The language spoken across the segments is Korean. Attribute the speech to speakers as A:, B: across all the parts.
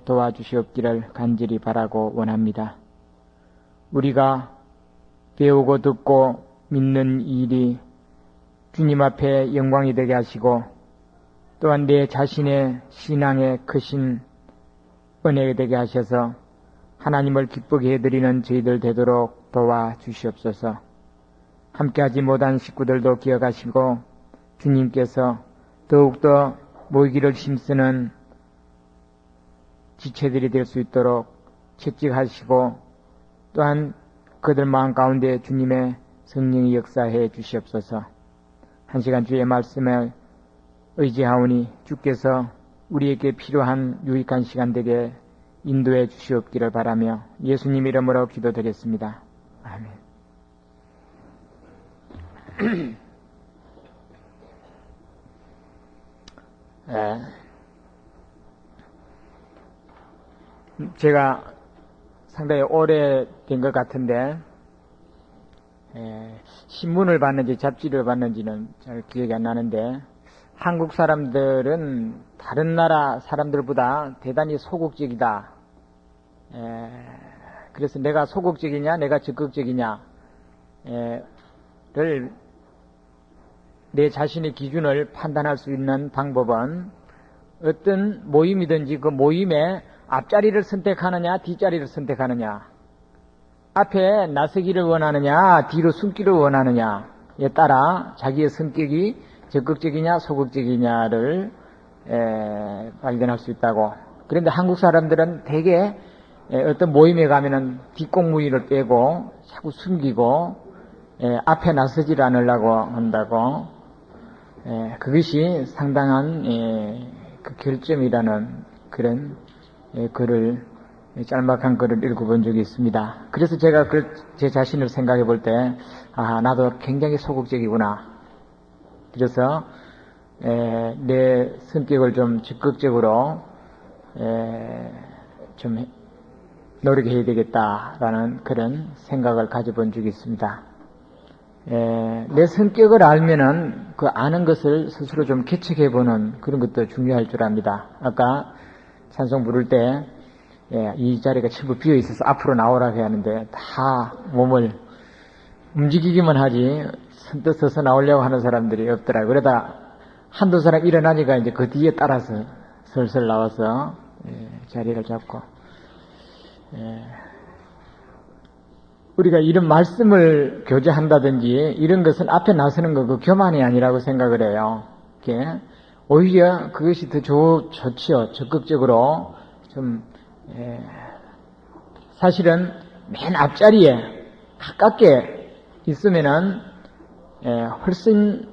A: 도와주시옵기를 간절히 바라고 원합니다. 우리가 배우고 듣고 믿는 일이 주님 앞에 영광이 되게 하시고 또한 내 자신의 신앙의 크신 은혜가 되게 하셔서 하나님을 기쁘게 해드리는 저희들 되도록 도와주시옵소서. 함께하지 못한 식구들도 기억하시고 주님께서 더욱더 모이기를 힘쓰는 지체들이 될 수 있도록 채찍하시고 또한 그들 마음 가운데 주님의 성령이 역사해 주시옵소서. 한 시간 주의 말씀을 의지하오니 주께서 우리에게 필요한 유익한 시간 되게 인도해 주시옵기를 바라며 예수님 이름으로 기도드렸습니다. 아멘. 제가 상당히 오래된 것 같은데 신문을 봤는지 잡지를 봤는지는 잘 기억이 안 나는데 한국 사람들은 다른 나라 사람들보다 대단히 소극적이다. 그래서 내가 소극적이냐 내가 적극적이냐를 내 자신의 기준을 판단할 수 있는 방법은 어떤 모임이든지 그 모임에 앞자리를 선택하느냐 뒷자리를 선택하느냐, 앞에 나서기를 원하느냐 뒤로 숨기를 원하느냐에 따라 자기의 성격이 적극적이냐 소극적이냐를 발견할 수 있다고. 그런데 한국 사람들은 대개 어떤 모임에 가면은 뒷공무니를 빼고 자꾸 숨기고 앞에 나서질 않으려고 한다고. 그것이 상당한 그 결점이라는 그런 글을, 짤막한 글을 읽어본 적이 있습니다. 그래서 제가 제 자신을 생각해 볼 때, 나도 굉장히 소극적이구나. 그래서 내 성격을 좀 적극적으로 좀 노력해야 되겠다라는 그런 생각을 가져본 적이 있습니다. 내 성격을 알면은 그 아는 것을 스스로 좀 개척해보는 그런 것도 중요할 줄 압니다. 아까 찬송 부를 때 이 자리가 전부 비어 있어서 앞으로 나오라고 해야 하는데 다 몸을 움직이기만 하지 선뜻 서서 나오려고 하는 사람들이 없더라고요. 그러다 한두 사람 일어나니까 이제 그 뒤에 따라서 슬슬 나와서 자리를 잡고, 우리가 이런 말씀을 교제한다든지 이런 것은 앞에 나서는 거 그 교만이 아니라고 생각을 해요. 오히려 그것이 더 좋지요. 적극적으로 좀 사실은 맨 앞자리에 가깝게 있으면은 훨씬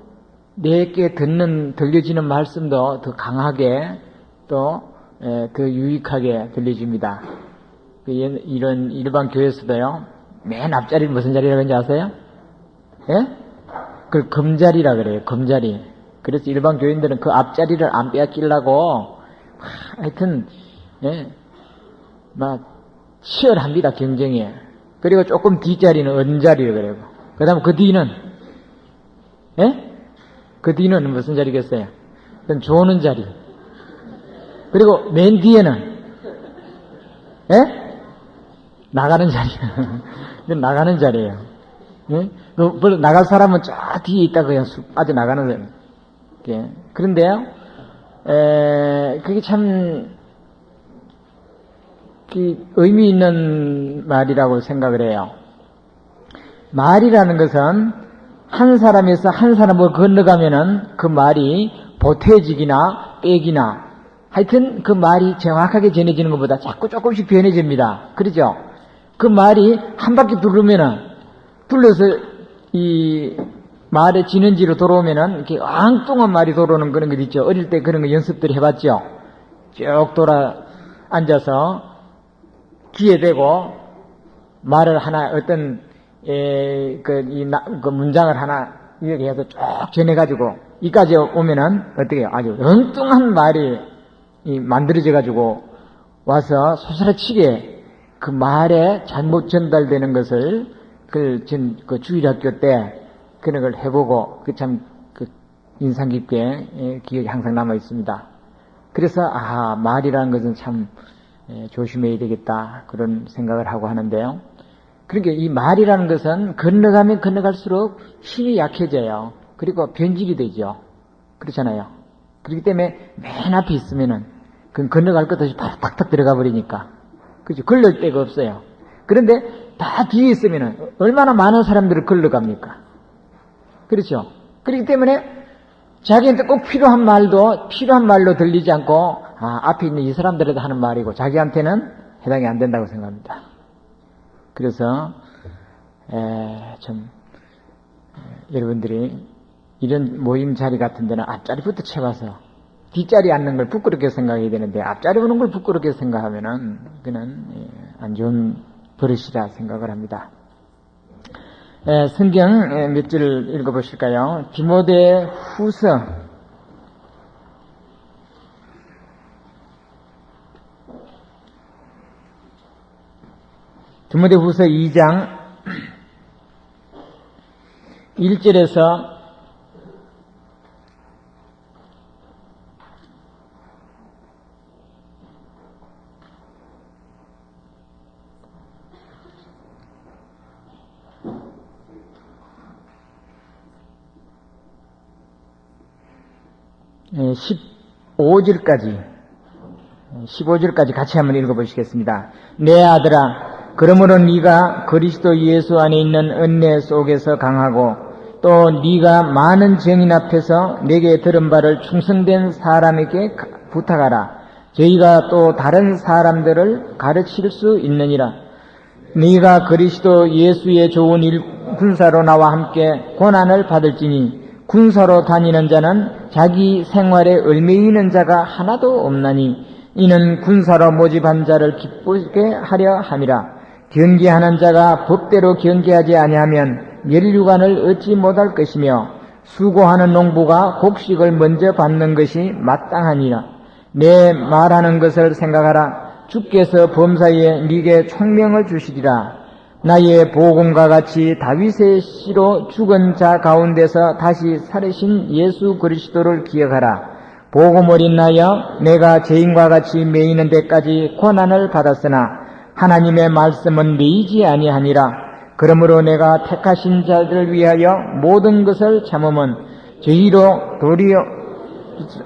A: 내게 들려지는 말씀도 더 강하게 또 더 유익하게 들려집니다. 이런 일반 교회에서도요, 맨 앞자리는 무슨 자리라고 하는지 아세요? 그 금자리라 그래요. 금자리. 그래서 일반 교인들은 그 앞자리를 안 빼앗기려고 하여튼 막 치열합니다. 경쟁에. 그리고 조금 뒷자리는 은자리라 그래요. 그 다음 그 뒤는 그 뒤는 무슨 자리겠어요? 그건 조는 자리. 그리고 맨 뒤에는 나가는 자리. 이건 나가는 자리예요. 물론 나갈 사람은 저 뒤에 있다가 그냥 빠져나가는 거예요. 그런데요, 그게 참 의미 있는 말이라고 생각을 해요. 말이라는 것은 한 사람에서 한 사람을 건너가면은 그 말이 보태지기나 빼기나 하여튼 그 말이 정확하게 전해지는 것보다 자꾸 조금씩 변해집니다. 그렇죠? 그 말이 한 바퀴 둘러서 이 말의 진원지로 돌아오면은 이렇게 엉뚱한 말이 돌아오는 그런 것 있죠. 어릴 때 그런 거 연습들 해봤죠. 쭉 돌아 앉아서 귀에 대고 말을 하나 어떤 그 문장을 하나 이렇게 해서 쭉 전해가지고 이까지 오면은 어떻게 해요? 아주 엉뚱한 말이 만들어져가지고 와서 소스라치게 그 말에 잘못 전달되는 것을 그 주일학교 때 그런 걸 해보고 그 참 인상 깊게 기억이 항상 남아 있습니다. 그래서 말이라는 것은 참 조심해야 되겠다 그런 생각을 하고 하는데요. 그러니까 이 말이라는 것은 건너가면 건너갈수록 힘이 약해져요. 그리고 변질이 되죠. 그렇잖아요. 그렇기 때문에 맨 앞에 있으면은 그건 건너갈 것 없이 바로 탁탁 들어가 버리니까. 그렇죠. 걸릴 데가 없어요. 그런데 다 뒤에 있으면은 얼마나 많은 사람들을 걸러갑니까? 그렇죠. 그렇기 때문에 자기한테 꼭 필요한 말로 들리지 않고 앞에 있는 이 사람들에도 하는 말이고 자기한테는 해당이 안 된다고 생각합니다. 그래서 여러분들이 이런 모임 자리 같은 데는 앞자리부터 채워서 뒷자리 앉는 걸 부끄럽게 생각해야 되는데 앞자리 오는 걸 부끄럽게 생각하면은 그는 안 좋은 버릇이라 생각을 합니다. 성경 몇 줄 읽어보실까요? 디모데후서 2장 1절에서 15절까지 같이 한번 읽어보시겠습니다. 내 아들아, 그러므로 네가 그리스도 예수 안에 있는 은혜 속에서 강하고 또 네가 많은 증인 앞에서 내게 들은 바를 충성된 사람에게 부탁하라. 저희가 또 다른 사람들을 가르칠 수 있느니라. 네가 그리스도 예수의 좋은 일 군사로 나와 함께 고난을 받을지니 군사로 다니는 자는 자기 생활에 얽매이는 자가 하나도 없나니 이는 군사로 모집한 자를 기쁘게 하려 함이라. 경계하는 자가 법대로 경계하지 아니하면 면류관을 얻지 못할 것이며 수고하는 농부가 곡식을 먼저 받는 것이 마땅하니라. 내 말하는 것을 생각하라. 주께서 범사에 네게 총명을 주시리라. 나의 보금과 같이 다윗의 씨로 죽은 자 가운데서 다시 살으신 예수 그리스도를 기억하라. 복음 어린 나여, 내가 죄인과 같이 매이는 데까지 고난을 받았으나 하나님의 말씀은 매이지 아니하니라. 그러므로 내가 택하신 자들을 위하여 모든 것을 참음은 저희로 도리어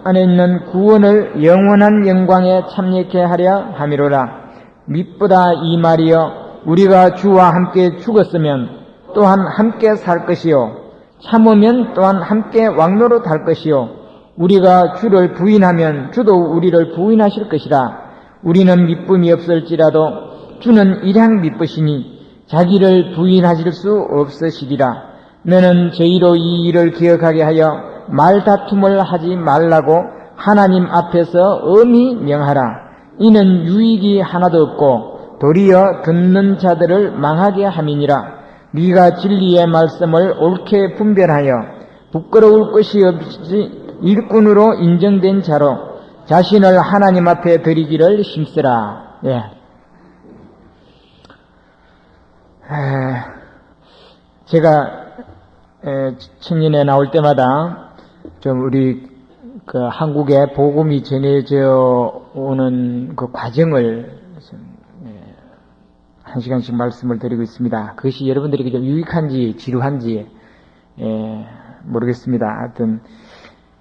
A: 안에 있는 구원을 영원한 영광에 참여케 하려 함이로라. 밑보다 이 말이여, 우리가 주와 함께 죽었으면 또한 함께 살 것이요 참으면 또한 함께 왕노로 탈 것이요 우리가 주를 부인하면 주도 우리를 부인하실 것이라. 우리는 미쁨이 없을지라도 주는 일향 미쁘시니 자기를 부인하실 수 없으시리라. 너는 저희로 이 일을 기억하게 하여 말다툼을 하지 말라고 하나님 앞에서 엄히 명하라. 이는 유익이 하나도 없고 도리어 듣는 자들을 망하게 함이니라. 네가 진리의 말씀을 옳게 분별하여 부끄러울 것이 없이 일꾼으로 인정된 자로 자신을 하나님 앞에 드리기를 힘쓰라. 제가 청년에 나올 때마다 좀 우리 한국에 복음이 전해져 오는 그 과정을 한 시간씩 말씀을 드리고 있습니다. 그것이 여러분들에게 좀 유익한지 지루한지 모르겠습니다. 하여튼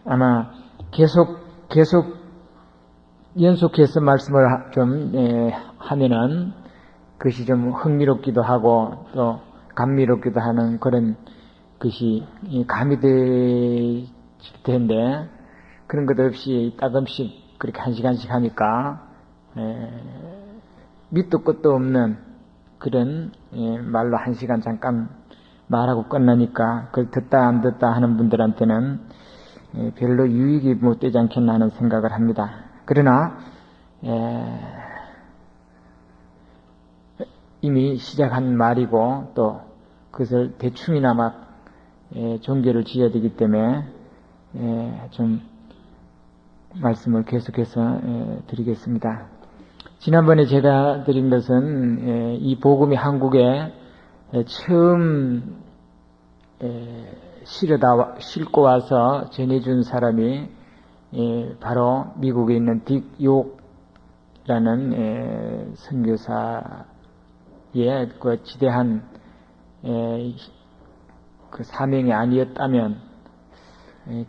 A: 아마 계속 연속해서 말씀을 좀 하면은 그것이 좀 흥미롭기도 하고 또 감미롭기도 하는 그런 것이 감이 될 텐데 그런 것 없이 따끔씩 그렇게 한 시간씩 하니까 밑도 끝도 없는 그런 말로 한 시간 잠깐 말하고 끝나니까 그걸 듣다 안 듣다 하는 분들한테는 별로 유익이 못 되지 않겠나 하는 생각을 합니다. 그러나 이미 시작한 말이고 또 그것을 대충이나마 종교를 지어야 되기 때문에 좀 말씀을 계속해서 드리겠습니다. 지난번에 제가 드린 것은 이 복음이 한국에 처음 싣고 와서 전해준 사람이 바로 미국에 있는 딕 욕라는 선교사의 그 지대한 그 사명이 아니었다면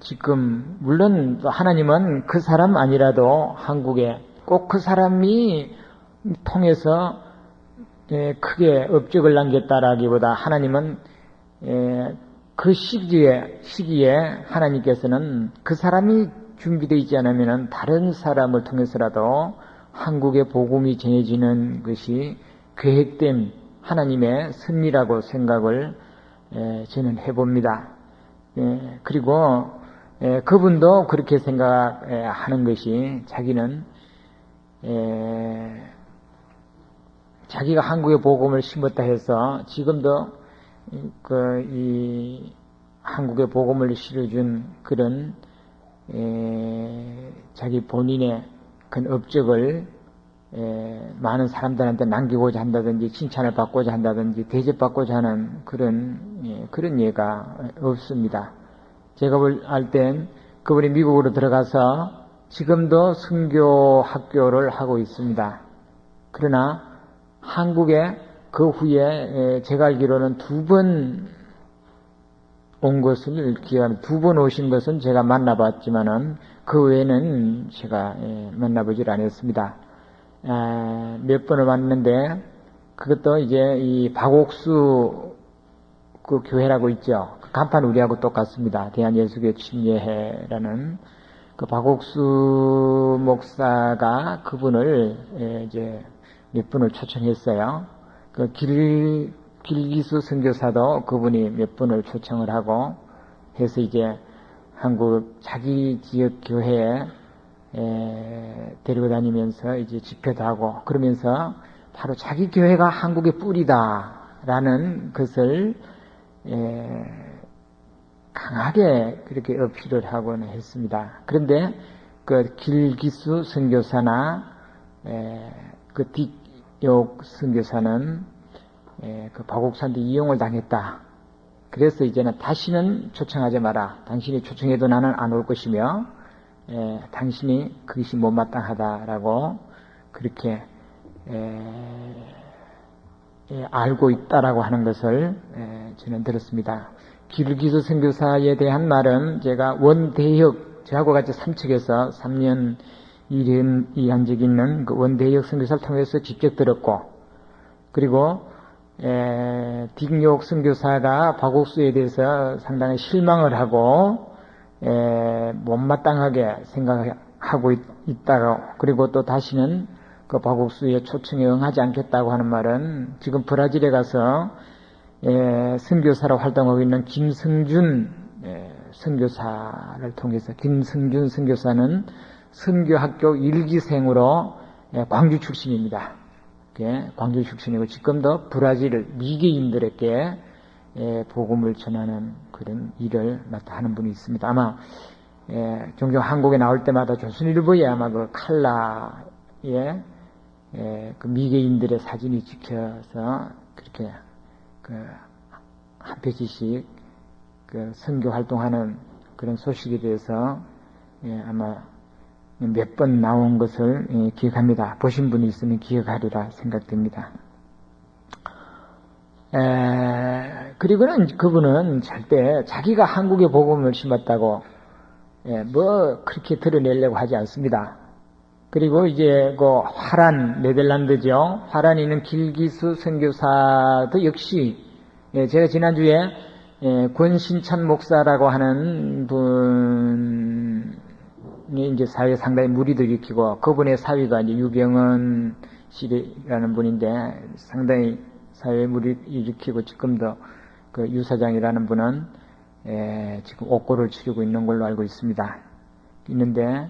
A: 지금 물론 하나님은 그 사람 아니라도 한국에 꼭 그 사람이 통해서 크게 업적을 남겼다라기보다 하나님은 그 시기에 하나님께서는 그 사람이 준비되어 있지 않으면 다른 사람을 통해서라도 한국의 복음이 전해지는 것이 계획된 하나님의 섭리라고 생각을 저는 해봅니다. 그리고 그분도 그렇게 생각하는 것이 자기는 자기가 한국의 복음을 심었다 해서 지금도 이 한국의 복음을 실어준 그런 자기 본인의 그 업적을 많은 사람들한테 남기고자 한다든지 칭찬을 받고자 한다든지 대접받고자 하는 그런 예가 없습니다. 제가 알 땐 그분이 미국으로 들어가서 지금도 선교 학교를 하고 있습니다. 그러나 한국에 그 후에 제가 알기로는 2번 온 것을 기억합니다. 2번 오신 것은 제가 만나봤지만은 그 외에는 제가 만나보질 않았습니다. 몇 번을 왔는데 그것도 이제 이 박옥수 그 교회라고 있죠. 그 간판 우리하고 똑같습니다. 대한예수교 침례회라는 그 박옥수 목사가 그분을 이제 몇 분을 초청했어요. 그 길기수 선교사도 그분이 몇 분을 초청을 하고 해서 이제 한국 자기 지역 교회에 데리고 다니면서 이제 집회도 하고 그러면서 바로 자기 교회가 한국의 뿌리다라는 것을 강하게 그렇게 어필을 하고는 했습니다. 그런데 그 길기수 선교사나 그 딕욕 선교사는 그 박옥사한테 이용을 당했다. 그래서 이제는 다시는 초청하지 마라. 당신이 초청해도 나는 안 올 것이며 당신이 그것이 못마땅하다라고 그렇게 알고 있다라고 하는 것을 저는 들었습니다. 길기수 선교사에 대한 말은 제가 원대혁 저하고 같이 삼척에서 3년 일한 적이 있는 그 원대혁 선교사를 통해서 직접 들었고 그리고 딕욕 선교사가 박옥수에 대해서 상당히 실망을 하고 못마땅하게 생각하고 있다고 그리고 또 다시는 그 박옥수의 초청에 응하지 않겠다고 하는 말은 지금 브라질에 가서 선교사로 활동하고 있는 김성준 선교사를 통해서 김성준 선교사는 선교학교 1기생으로 광주 출신입니다. 광주 출신이고 지금도 브라질 미개인들에게 복음을 전하는 그런 일을 맡아 하는 분이 있습니다. 아마 종종 한국에 나올 때마다 조선일보에 아마 그 칼라에 그 미개인들의 사진이 찍혀서 그렇게 그 한 페이지씩 그 선교 활동하는 그런 소식에 대해서 아마 몇 번 나온 것을 기억합니다. 보신 분이 있으면 기억하리라 생각됩니다. 그리고는 그분은 절대 자기가 한국의 복음을 심었다고 뭐 그렇게 드러내려고 하지 않습니다. 그리고 이제 그 화란 네덜란드죠. 화란에 있는 길기수 선교사도 역시 제가 지난주에 권신찬 목사라고 하는 분이 이제 사회에 상당히 무리도 일으키고 그분의 사위가 이제 유병헌 씨라는 분인데 상당히 사회에 무리 일으키고 지금도 그 유사장이라는 분은 지금 옥고를 치르고 있는 걸로 알고 있습니다. 있는데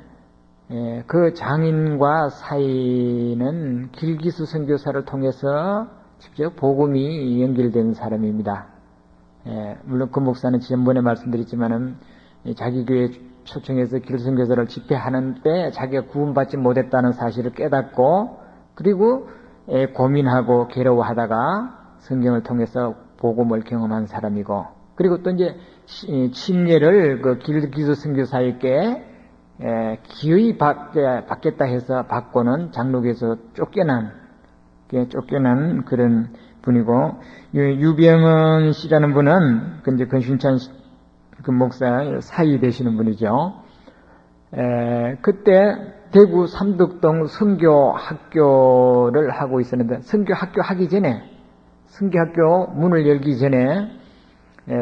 A: 그 장인과 사이는 길기수 선교사를 통해서 직접 복음이 연결된 사람입니다. 물론 그 목사는 지난번에 말씀드렸지만은 자기 교회 초청해서 길선교사를 집회하는데 자기가 구원받지 못했다는 사실을 깨닫고 그리고 고민하고 괴로워하다가 성경을 통해서 복음을 경험한 사람이고 그리고 또 이제 침례를 그 길기수 선교사에게 기어이 받겠다 해서 받고는 장로교에서 쫓겨난 그런 분이고, 유병은 씨라는 분은 이제 권순찬 그 목사 사위 되시는 분이죠. 그때 대구 삼덕동 선교학교를 하고 있었는데, 선교학교 하기 전에, 선교학교 문을 열기 전에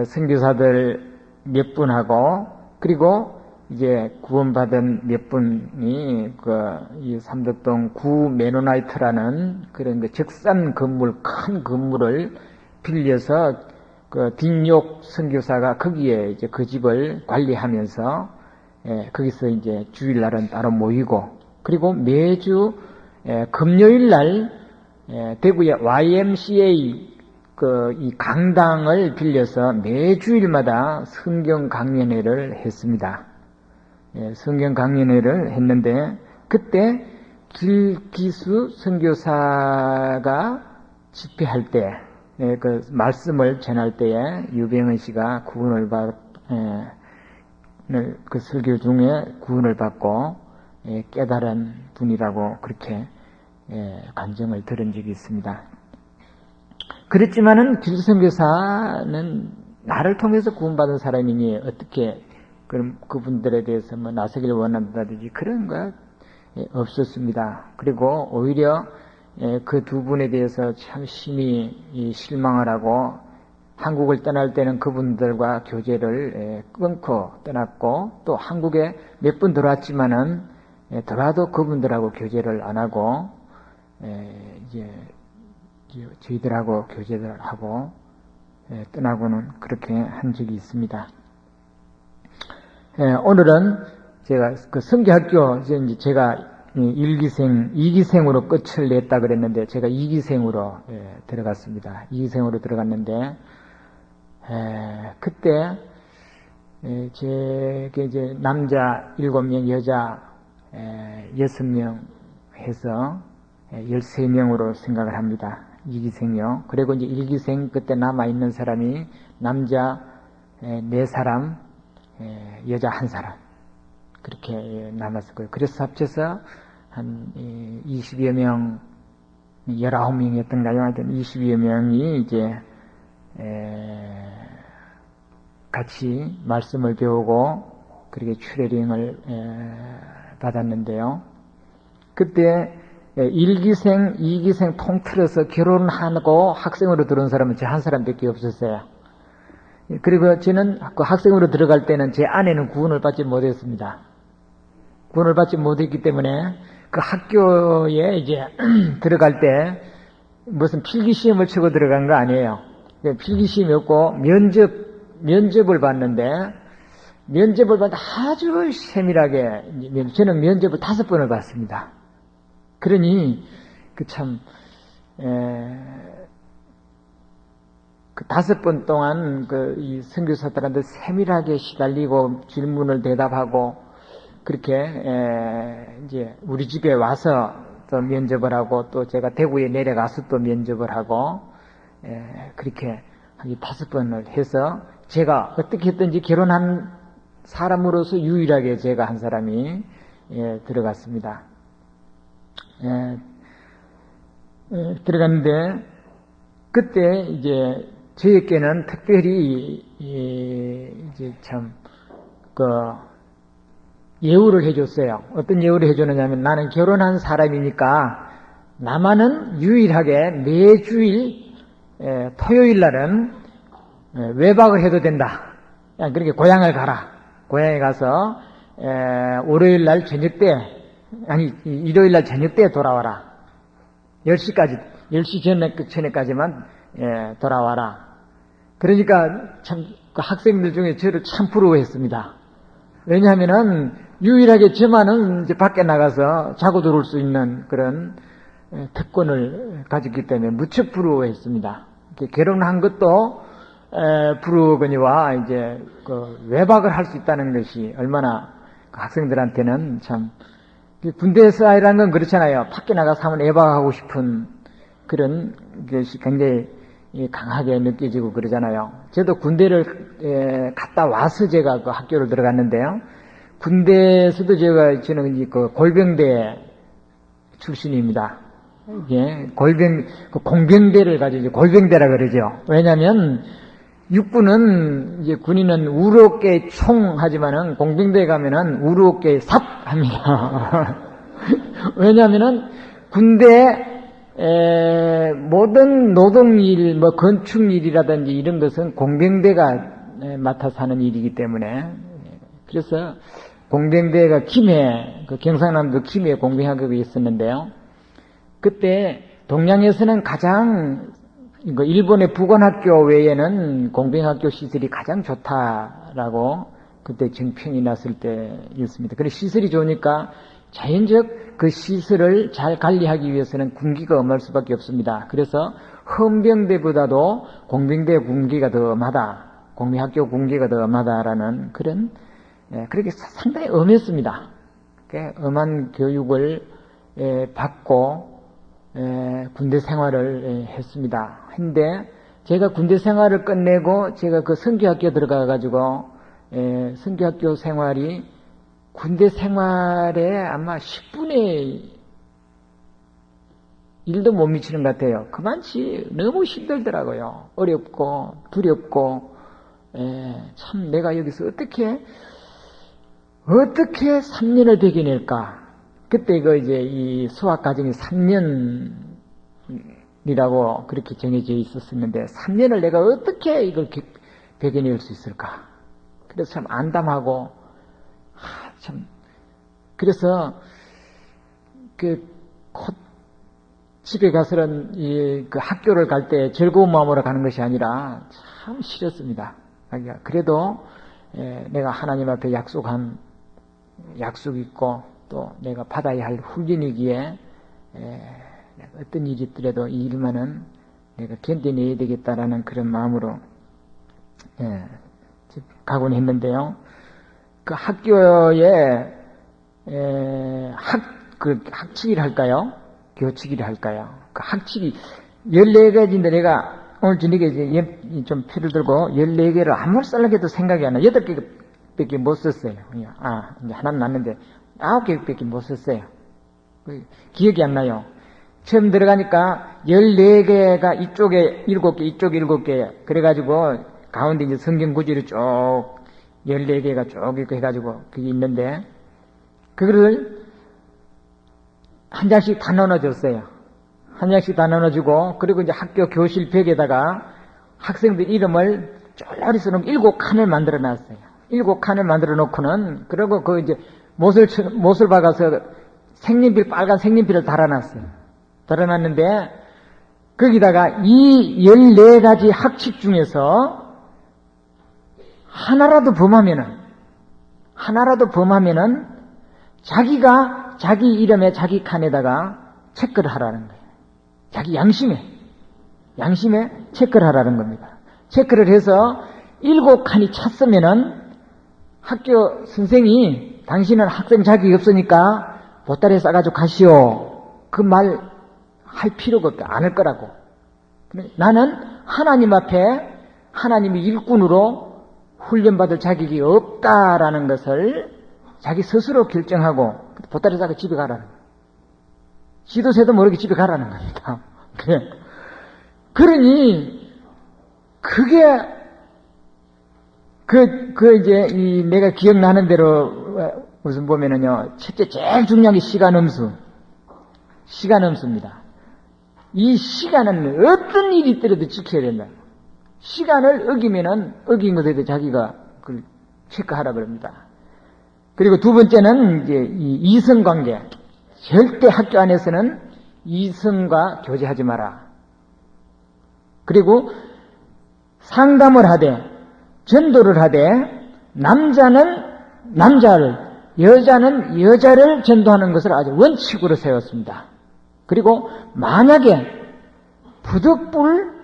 A: 선교사들 몇 분하고, 그리고 이제 구원받은 몇 분이 이 삼덕동 구 메노나이트라는 그런 적산 건물, 큰 건물을 빌려서 딩욕 선교사가 거기에 이제 그 집을 관리하면서 거기서 이제 주일날은 따로 모이고, 그리고 매주 금요일날 대구의 YMCA 이 강당을 빌려서 매주일마다 성경 강연회를 했습니다. 성경 강연회를 했는데, 그때 길기수 선교사가 집회할 때, 그 말씀을 전할 때에 유병은 씨가 구원을 그 설교 중에 구원을 받고 깨달은 분이라고 그렇게 간증을 들은 적이 있습니다. 그렇지만은 길선교사는 나를 통해서 구원받은 사람이니 어떻게 그럼 그분들에 대해서 뭐 나서기를 원한다든지 그런 거 없었습니다. 그리고 오히려 그 두 분에 대해서 참 심히 실망을 하고, 한국을 떠날 때는 그분들과 교제를 끊고 떠났고, 또 한국에 몇 번 들어왔지만은 들어와도 그분들하고 교제를 안 하고 이제 저희들하고 교제를 하고 떠나고는 그렇게 한 적이 있습니다. 오늘은 제가 그 성교학교 이제 제가 1기생, 2기생으로 끝을 냈다 그랬는데, 제가 2기생으로 들어갔습니다. 2기생으로 들어갔는데, 그때 제게 이제 남자 7명, 여자 6명 해서 13명으로 생각을 합니다. 2기생이요. 그리고 이제 1기생 그때 남아있는 사람이 남자 4사람, 여자 1사람. 그렇게 남았었고요. 그래서 합쳐서 한 20여 명, 19명이었던가요? 하여튼 20여 명이 이제 같이 말씀을 배우고 그렇게 추레링을 받았는데요. 그때 1기생, 2기생 통틀어서 결혼하고 학생으로 들어온 사람은 제 한 사람밖에 없었어요. 그리고 저는 그 학생으로 들어갈 때는 제 아내는 구원을 받지 못했습니다. 구원을 받지 못했기 때문에 그 학교에 이제 들어갈 때 무슨 필기시험을 치고 들어간 거 아니에요. 필기시험이 없고 면접을 봤는데, 면접을 봤는데 아주 세밀하게, 저는 면접을 5번을 봤습니다. 그러니 그 5번 동안 이 선교사들한테 세밀하게 시달리고 질문을 대답하고, 그렇게 이제 우리 집에 와서 또 면접을 하고, 또 제가 대구에 내려가서 또 면접을 하고, 그렇게 5번을 해서 제가 어떻게 했든지 결혼한 사람으로서 유일하게 제가 한 사람이 들어갔습니다. 들어갔는데, 그때 이제 저에게는 특별히 이제 참 예우를 해줬어요. 어떤 예우를 해줬느냐면, 나는 결혼한 사람이니까 나만은 유일하게 매주일 토요일 날은 외박을 해도 된다. 그러니까 고향을 가라. 고향에 가서 월요일 날 저녁 때, 아니 일요일 날 저녁 때 돌아와라. 10시 전에까지만 돌아와라. 그러니까 참 그 학생들 중에 저를 참 부러워했습니다. 왜냐하면은 유일하게 저만은 이제 밖에 나가서 자고 들어올 수 있는 그런 특권을 가졌기 때문에 무척 부러워했습니다. 결혼한 것도 부러우거니와 이제 외박을 할 수 있다는 것이 얼마나 학생들한테는 참, 군대에서 아이라는 건 그렇잖아요. 밖에 나가서 한번 외박하고 싶은 그런 것이 굉장히 강하게 느껴지고 그러잖아요. 저도 군대를 갔다 와서 제가 그 학교를 들어갔는데요. 군대에서도 저는 이제 그 골병대 출신입니다. 예, 공병대를 가지고 이제 골병대라 그러죠. 왜냐면 육군은 이제 군인은 우르어깨 총 하지만은 공병대에 가면은 우르어깨 삽 합니다. 왜냐면은 군대 모든 노동일, 뭐 건축일이라든지 이런 것은 공병대가 맡아서 하는 일이기 때문에, 그래서 공병대가 김해, 그 경상남도 김해 공병학교가 있었는데요. 그때 동양에서는 가장 일본의 부관학교 외에는 공병학교 시설이 가장 좋다라고 그때 정평이 났을 때였습니다. 그래서 시설이 좋으니까 자연적 그 시설을 잘 관리하기 위해서는 군기가 엄할 수밖에 없습니다. 그래서 헌병대보다도 공병대 군기가 더 엄하다, 공병학교 군기가 더 엄하다라는 그런, 그렇게 상당히 엄했습니다. 엄한 교육을 받고 군대 생활을 했습니다. 근데 제가 군대 생활을 끝내고 제가 그 선교학교 들어가가지고 선교학교 생활이 군대 생활에 아마 10분의 1도 못 미치는 것 같아요. 그만치 너무 힘들더라고요. 어렵고 두렵고, 참 내가 여기서 어떻게 3년을 배겨낼까? 그때 이제 이 수학 과정이 3년이라고 그렇게 정해져 있었었는데 3년을 내가 어떻게 이걸 배겨낼 수 있을까? 그래서 참 안담하고, 참, 그래서 집에 가서는 그 학교를 갈 때 즐거운 마음으로 가는 것이 아니라 참 싫었습니다. 그래도 내가 하나님 앞에 약속이 있고 또 내가 받아야 할 훈련이기에 어떤 일이 있더라도 이 일만은 내가 견뎌내야 되겠다라는 그런 마음으로 가곤 했는데요. 그 학교에 학칙이라 할까요? 교칙이라 할까요? 그 학칙이 14가지인데 내가 오늘 저녁에 이제 좀 표를 들고 14개를 아무렇게도 생각이 안 나요. 8개밖에 못 썼어요. 이제 하나는 났는데 9개밖에 못 썼어요. 기억이 안 나요. 처음 들어가니까 14개가 이쪽에 7개, 이쪽에 7개. 그래가지고 가운데 이제 성경 구절이 쭉 14개가 쭉 이렇게 해가지고 그게 있는데, 그거를 한 장씩 다 나눠줬어요. 한 장씩 다 나눠주고, 그리고 이제 학교 교실 벽에다가 학생들 이름을 쫄라리 써놓은 7칸을 만들어 놨어요. 7칸을 만들어 놓고는, 그리고 그 이제 못을 박아서 빨간 색연필을 달아놨어요. 달아놨는데, 거기다가 이 14가지 학칙 중에서 하나라도 범하면은 자기가 자기 이름에 자기 칸에다가 체크를 하라는 거예요. 자기 양심에 체크를 하라는 겁니다. 체크를 해서 7칸이 찼으면은 학교 선생이 당신은 학생 자격이 없으니까 보따리에 싸가지고 가시오. 그 말 할 필요가 없다. 안 할 거라고. 나는 하나님 앞에 하나님의 일꾼으로 훈련받을 자격이 없다라는 것을 자기 스스로 결정하고 보따리 싸고 집에 가라는 거예요. 지도새도 모르게 집에 가라는 겁니다. 그러니 그게 이제 내가 기억나는 대로 무슨 보면은요, 첫째 제일 중요한 게 시간엄수입니다. 이 시간은 어떤 일이 있더라도 지켜야 된다. 시간을 어긴 것에 대해 자기가 그걸 체크하라 그럽니다. 그리고 두 번째는 이제 이 이성관계. 절대 학교 안에서는 이성과 교제하지 마라. 그리고 상담을 하되, 전도를 하되, 남자는 남자를, 여자는 여자를 전도하는 것을 아주 원칙으로 세웠습니다. 그리고 만약에 부득불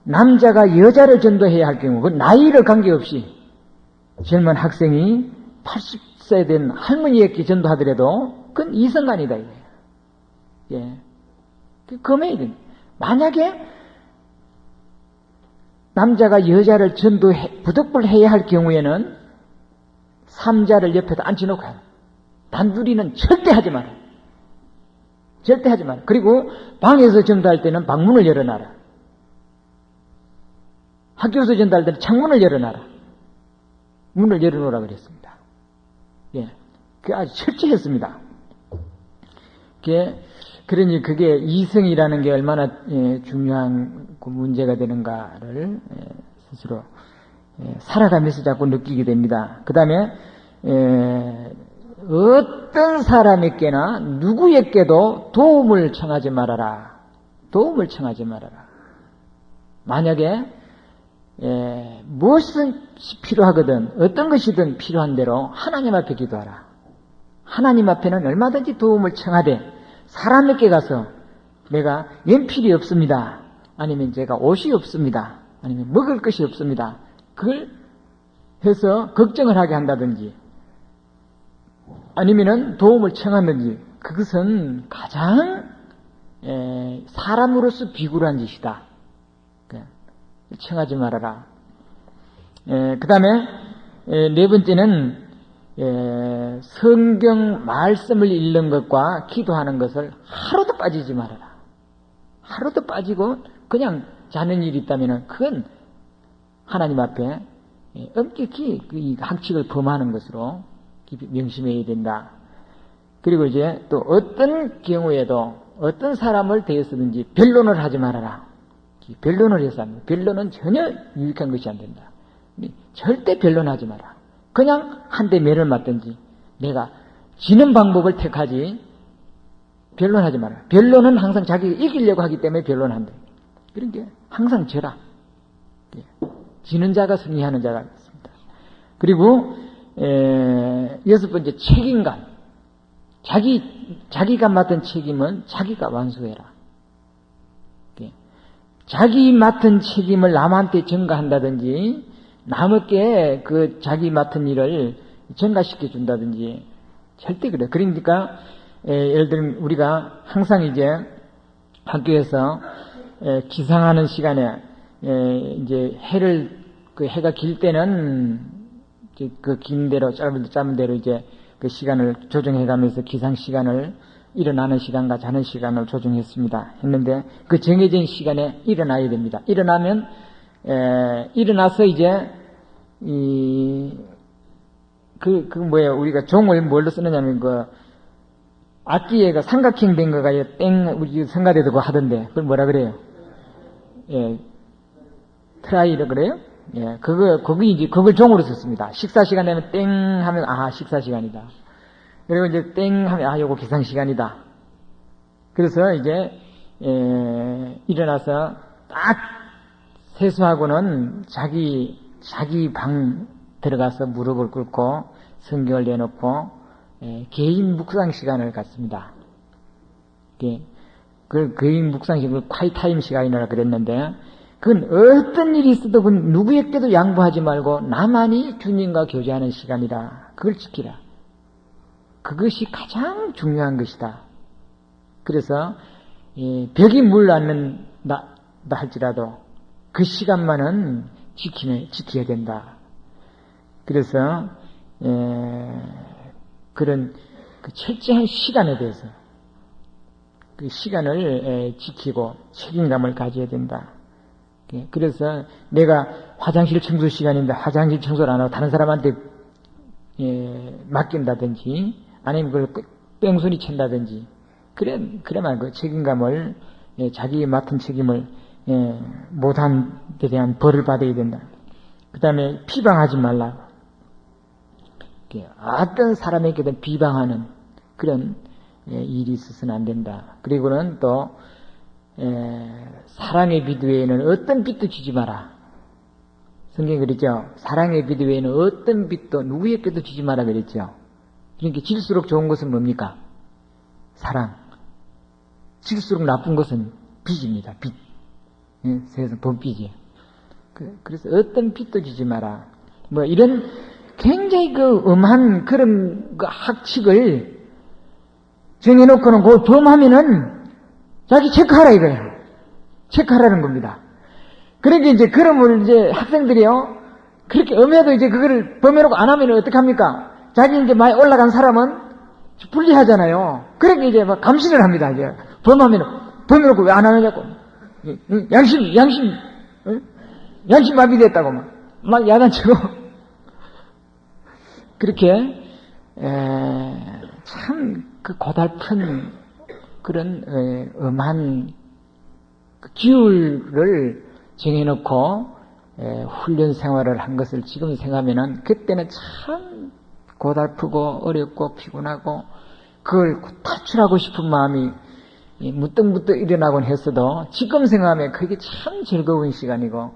A: 남자가 여자를 전도해야 할 경우, 그 나이를 관계없이 젊은 학생이 80세 된 할머니에게 전도하더라도 그건 이성간이다. 예. 금해야 됩니다. 만약에 남자가 여자를 부득불 해야 할 경우에는 삼자를 옆에다 앉혀놓고 해요. 단둘이는 절대 하지 마라. 절대 하지 마라. 그리고 방에서 전도할 때는 방문을 열어놔라. 학교에서 전도할 때는 창문을 열어놔라. 문을 열어놓으라 그랬습니다. 예. 그게 아주 철저했습니다. 그러니 그게 이성이라는 게 얼마나 중요한 문제가 되는가를 스스로 살아가면서 자꾸 느끼게 됩니다. 그 다음에 어떤 사람에게나 누구에게도 도움을 청하지 말아라. 도움을 청하지 말아라. 만약에 무엇이 필요하거든 어떤 것이든 필요한 대로 하나님 앞에 기도하라. 하나님 앞에는 얼마든지 도움을 청하되 사람에게 가서 내가 연필이 없습니다. 아니면 제가 옷이 없습니다. 아니면 먹을 것이 없습니다. 그걸 해서 걱정을 하게 한다든지 아니면은 도움을 청하든지 그것은 가장 사람으로서 비굴한 짓이다. 청하지 말아라. 그 다음에 네 번째는 성경 말씀을 읽는 것과 기도하는 것을 하루도 빠지지 말아라. 하루도 빠지고 그냥 자는 일이 있다면 그건 하나님 앞에 엄격히 이 학칙을 범하는 것으로 명심해야 된다. 그리고 이제 또 어떤 경우에도 어떤 사람을 대해서든지 변론을 하지 말아라. 변론을 해서 합니다. 변론은 전혀 유익한 것이 안 된다. 절대 변론하지 마라. 그냥 한 대 매를 맞든지 내가 지는 방법을 택하지 변론하지 마라. 변론은 항상 자기가 이기려고 하기 때문에 변론한다. 그런 게 항상 져라. 지는 자가 승리하는 자가 있습니다. 그리고 여섯 번째 책임감. 자기가 맡은 책임은 자기가 완수해라. 자기 맡은 책임을 남한테 전가한다든지 남에게 그 자기 맡은 일을 전가시켜 준다든지 절대 그래. 그러니까 예를 들면 우리가 항상 이제 학교에서 기상하는 시간에 이제 해가 길 때는 그 긴 대로 짧은 대로 이제 그 시간을 조정해가면서 기상 시간을 일어나는 시간과 자는 시간을 조정했습니다. 했는데 그 정해진 시간에 일어나야 됩니다. 일어나면 일어나서 이제 우리가 종을 뭘로 쓰느냐면 악기에 삼각형 된 거가 우리 성가대도 그거 하던데 그걸 뭐라 그래요? 트라이라 그래요? 그걸 종으로 썼습니다. 식사 시간 되면 땡 하면 식사 시간이다. 그리고 이제 땡 하면 요거 기상 시간이다. 그래서 이제 일어나서 딱 세수하고는 자기 방 들어가서 무릎을 꿇고 성경을 내놓고 개인 묵상 시간을 갖습니다. 그 개인 묵상 시간을 콰이타임 시간이라 그랬는데 그건 어떤 일이 있어도 그건 누구에게도 양보하지 말고 나만이 주님과 교제하는 시간이라 그걸 지키라. 그것이 가장 중요한 것이다. 그래서 벽이 물 않는다 할지라도 그 시간만은 지켜야 된다. 그래서 그런 그 철저한 시간에 대해서 그 시간을 지키고 책임감을 가져야 된다. 그래서 내가 화장실 청소 시간인데 화장실 청소를 안 하고 다른 사람한테 맡긴다든지 아니면 그걸 뺑소니 친다든지 그래만 그 책임감을 자기 맡은 책임을 못한 데 대한 벌을 받아야 된다. 그 다음에 비방하지 말라고. 어떤 사람에게든 비방하는 그런 일이 있어서는 안 된다. 그리고는 또 사랑의 빛 외에는 어떤 빛도 주지 마라. 성경에 그랬죠. 사랑의 빛 외에는 어떤 빛도 누구에게도 주지 마라 그랬죠. 그러니까 질수록 좋은 것은 뭡니까? 사랑. 질수록 나쁜 것은 빛입니다. 빛. 세상 돈빛이에요. 그래서 어떤 빛도 주지 마라. 이런 굉장히 엄한 그런 학칙을 정해놓고는 그걸 범하면은 자기 체크하라 이거예요. 체크하라는 겁니다. 그러니까 이제 그러면 이제 학생들이요 그렇게 엄해도 이제 그거를 범해놓고 안 하면 어떡합니까? 자기 이제 많이 올라간 사람은 불리하잖아요. 그러니까 이제 막 감시를 합니다. 이제 범해놓고 왜 안 하느냐고. 양심 마비됐다고 막 야단치고. 그렇게, 참, 그 고달픈 그런, 엄한 기율을 정해놓고, 훈련 생활을 한 것을 지금 생각하면은 그때는 참 고달프고 어렵고 피곤하고 그걸 탈출하고 싶은 마음이 무뜩무뜩 일어나곤 했어도 지금 생각하면 그게 참 즐거운 시간이고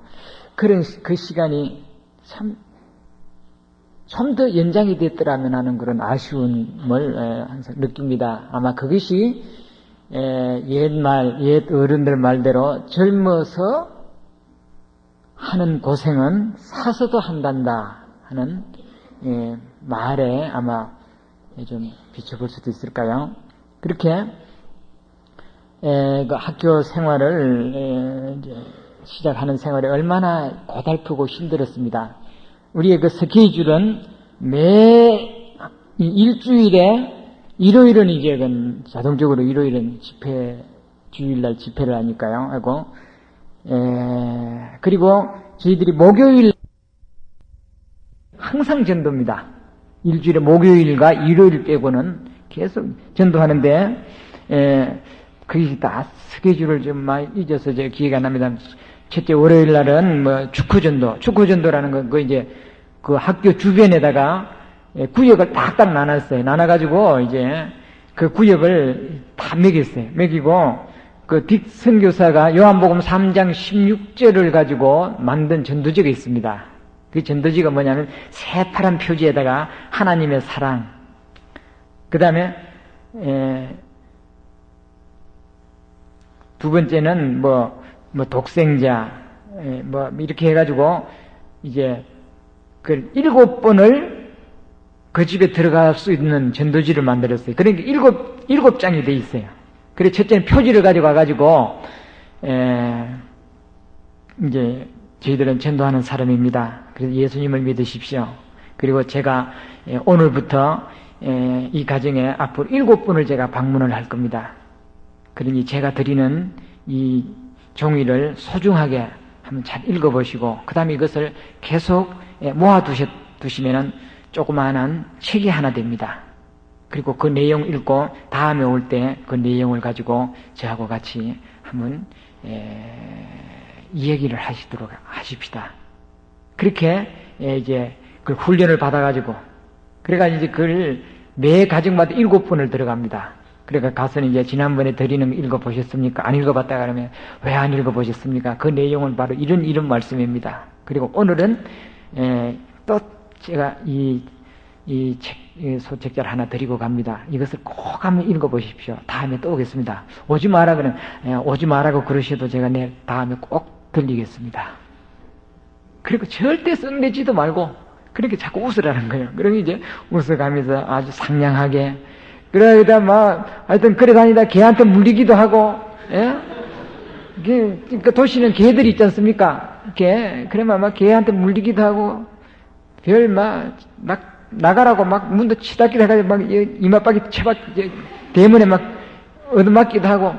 A: 그런 그 시간이 참 좀 더 연장이 됐더라면 하는 그런 아쉬움을 항상 느낍니다. 아마 그것이 옛 어른들 말대로 젊어서 하는 고생은 사서도 한단다 하는 말에 아마 좀 비춰볼 수도 있을까요? 그렇게 그 학교 생활을 이제 시작하는 생활이 얼마나 고달프고 힘들었습니다. 우리의 그 스케줄은 매 일주일에 일요일은 이제 자동적으로 일요일은 주일날 집회를 하니까요. 하고 그리고 저희들이 목요일 항상 전도입니다. 일주일에 목요일과 일요일 빼고는 계속 전도하는데 그게 다 스케줄을 좀 많이 잊어서 제가 기회가 안 납니다. 첫째 월요일 날은 축구전도라는 거 그 이제 그 학교 주변에다가 구역을 딱딱 나눠가지고 이제 그 구역을 다 매겼어요. 매기고 그 딕 선교사가 요한복음 3장 16절을 가지고 만든 전도지가 있습니다. 그 전도지가 뭐냐면 새파란 표지에다가 하나님의 사랑, 그 다음에 두 번째는 뭐 독생자, 뭐 이렇게 해가지고 이제 그 7번을 그 집에 들어갈 수 있는 전도지를 만들었어요. 그러니까 일곱 장이 돼 있어요. 그래 첫째는 표지를 가지고 와가지고 이제 저희들은 전도하는 사람입니다. 그래서 예수님을 믿으십시오. 그리고 제가 오늘부터 이 가정에 앞으로 7번을 제가 방문을 할 겁니다. 그러니 제가 드리는 이 종이를 소중하게 한번 잘 읽어보시고 그 다음에 이것을 계속 모아두시면은 조그마한 책이 하나 됩니다. 그리고 그 내용 읽고 다음에 올 때 그 내용을 가지고 저하고 같이 한번 얘기를 하시도록 하십시다. 그렇게 이제 그 훈련을 받아가지고 그래가지고 이제 그걸 매 가정마다 7번을 들어갑니다. 그러니까 가서는 이제 지난번에 드리는 거 읽어보셨습니까? 안 읽어봤다 그러면 왜 안 읽어보셨습니까? 그 내용은 바로 이런 말씀입니다. 그리고 오늘은 또 제가 이 소책자를 하나 드리고 갑니다. 이것을 꼭 한번 읽어보십시오. 다음에 또 오겠습니다. 오지 마라 그러면 오지 마라고 그러셔도 제가 내일 다음에 꼭 들리겠습니다. 그리고 절대 썩내지도 말고 그렇게 자꾸 웃으라는 거예요. 그러니 이제 웃어가면서 아주 상냥하게 그러다 하여튼 그래 다니다 개한테 물리기도 하고 그 도시는 개들이 있지 않습니까? 그러면 막 개한테 물리기도 하고 나가라고 문도 치닫기도 해가지고 이마박이 대문에 얻어맞기도 하고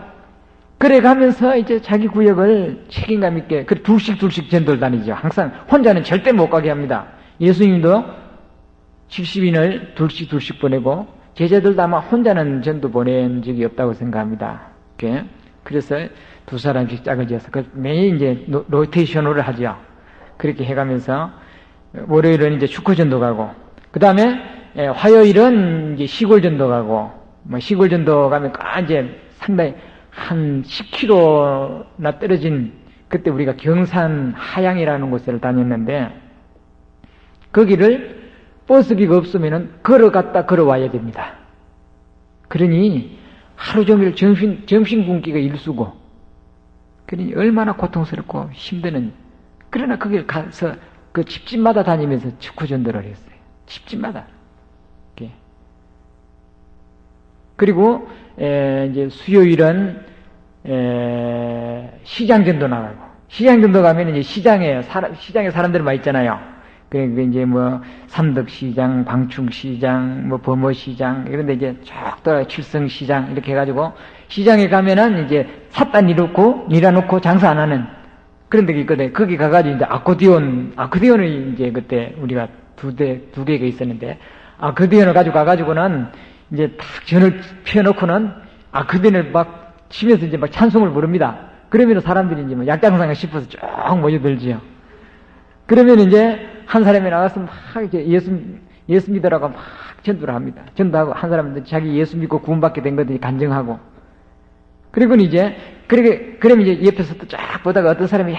A: 그래 가면서 이제 자기 구역을 책임감 있게 둘씩 전도를 다니죠. 항상 혼자는 절대 못 가게 합니다. 예수님도 70인을 둘씩 보내고 제자들도 아마 혼자는 전도 보낸 적이 없다고 생각합니다. 그래서 두 사람씩 짝을 지어서 매일 이제 로테이션으로 하죠. 그렇게 해가면서 월요일은 이제 축구전도 가고 그 다음에 화요일은 이제 시골전도 가고 시골전도 가면 이제 상당히 한 10km나 떨어진 그때 우리가 경산 하양이라는 곳을 다녔는데 거기를 버스비가 없으면은 걸어갔다 걸어와야 됩니다. 그러니 하루 종일 점심 굶기가 일수고 그러니 얼마나 고통스럽고 힘드는 그러나 거길 가서 그 집집마다 다니면서 축구전도를 했어요. 집집마다. 그리고 이제 수요일은 시장전도 나가고 시장전도 가면 이제 시장에 사람들 많이 있잖아요. 그러니까 이제 뭐 삼덕시장, 방충시장, 뭐 범어시장 이런데 이제 쫙 돌아 칠성시장 이렇게 해가지고 시장에 가면은 이제 삿다 밀어놓고 장사 안 하는 그런 데가 있거든. 거기 가가지고 이제 아코디온을 이제 그때 우리가 두 개가 있었는데 아코디온을 가지고 가가지고는 이제 탁 전을 펴놓고는 아코디온을 막 치면서 이제 막 찬송을 부릅니다. 그러면 사람들이 이제 뭐 약장상가 싶어서 쭉 모여들지요. 그러면 이제 한 사람이 나가서 막 이제 예수 믿으라고 막 전도를 합니다. 전도하고 한 사람은 자기 예수 믿고 구원받게 된 것들이 간증하고. 그리고 이제, 그러면 이제 옆에서 또 쫙 보다가 어떤 사람이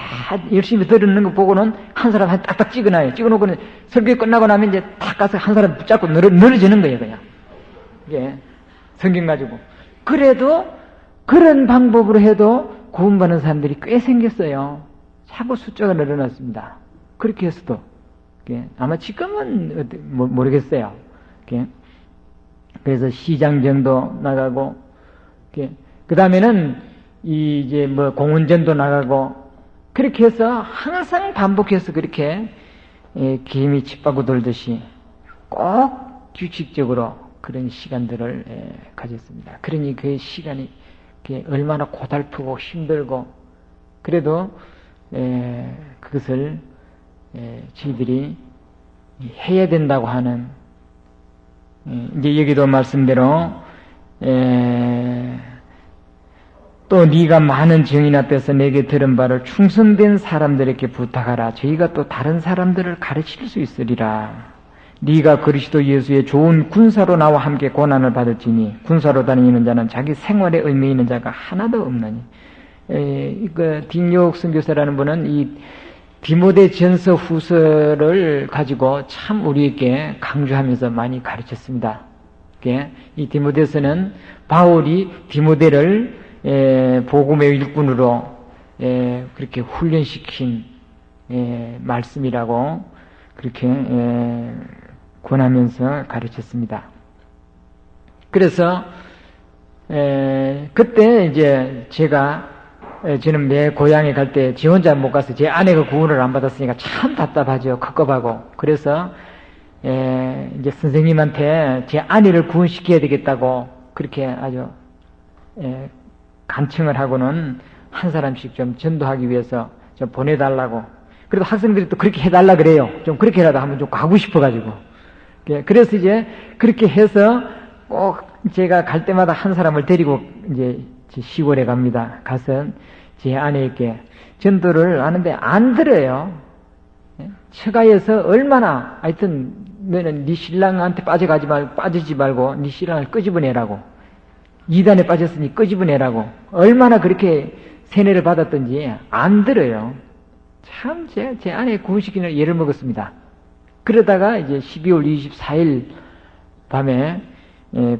A: 열심히 들었는 거 보고는 한 사람 딱딱 찍어놔요. 찍어놓고는 설교 끝나고 나면 이제 탁 가서 한 사람 붙잡고 늘어지는 거예요, 그냥. 예. 성경 가지고. 그래도 그런 방법으로 해도 구원받는 사람들이 꽤 생겼어요. 자꾸 숫자가 늘어났습니다. 그렇게 해서도. 예. 아마 지금은 모르겠어요. 예. 그래서 시장 정도 나가고, 예. 그 다음에는 이제 뭐 공원전도 나가고, 그렇게 해서 항상 반복해서 그렇게 개미 칩바고 돌듯이 꼭 규칙적으로 그런 시간들을 가졌습니다. 그러니 그 시간이 얼마나 고달프고 힘들고, 그래도 그것을 저희들이 해야 된다고 하는, 이제 여기도 말씀대로 또 네가 많은 증인 앞에서 내게 들은 바를 충성된 사람들에게 부탁하라. 저희가 또 다른 사람들을 가르칠 수 있으리라. 네가 그리스도 예수의 좋은 군사로 나와 함께 고난을 받을지니 군사로 다니는 자는 자기 생활에 의미 있는 자가 하나도 없나니. 딩욕 선교사라는 분은 이 디모데 전서 후서를 가지고 참 우리에게 강조하면서 많이 가르쳤습니다. 이 디모데서는 바울이 디모데를 복음의 일꾼으로 그렇게 훈련시킨 말씀이라고 그렇게 권하면서 가르쳤습니다. 그래서 그때 이제 저는 내 고향에 갈 때 지 혼자 못 가서 제 아내가 구원을 안 받았으니까 참 답답하죠. 컵컵하고. 그래서 이제 선생님한테 제 아내를 구원시켜야 되겠다고 그렇게 아주 간청을 하고는 한 사람씩 좀 전도하기 위해서 좀 보내달라고. 그래도 학생들이 또 그렇게 해달라 그래요. 좀 그렇게라도 한번 좀 가고 싶어가지고. 그래서 이제 그렇게 해서 꼭 제가 갈 때마다 한 사람을 데리고 이제 시골에 갑니다. 가서 제 아내에게 전도를 하는데 안 들어요. 처가에서 얼마나 하여튼 너는 네 신랑한테 빠지지 말고 네 신랑을 끄집어내라고. 이단에 빠졌으니 끄집어내라고. 얼마나 그렇게 세뇌를 받았던지 안 들어요. 참 제 아내 구원시키는 예를 먹었습니다. 그러다가 이제 12월 24일 밤에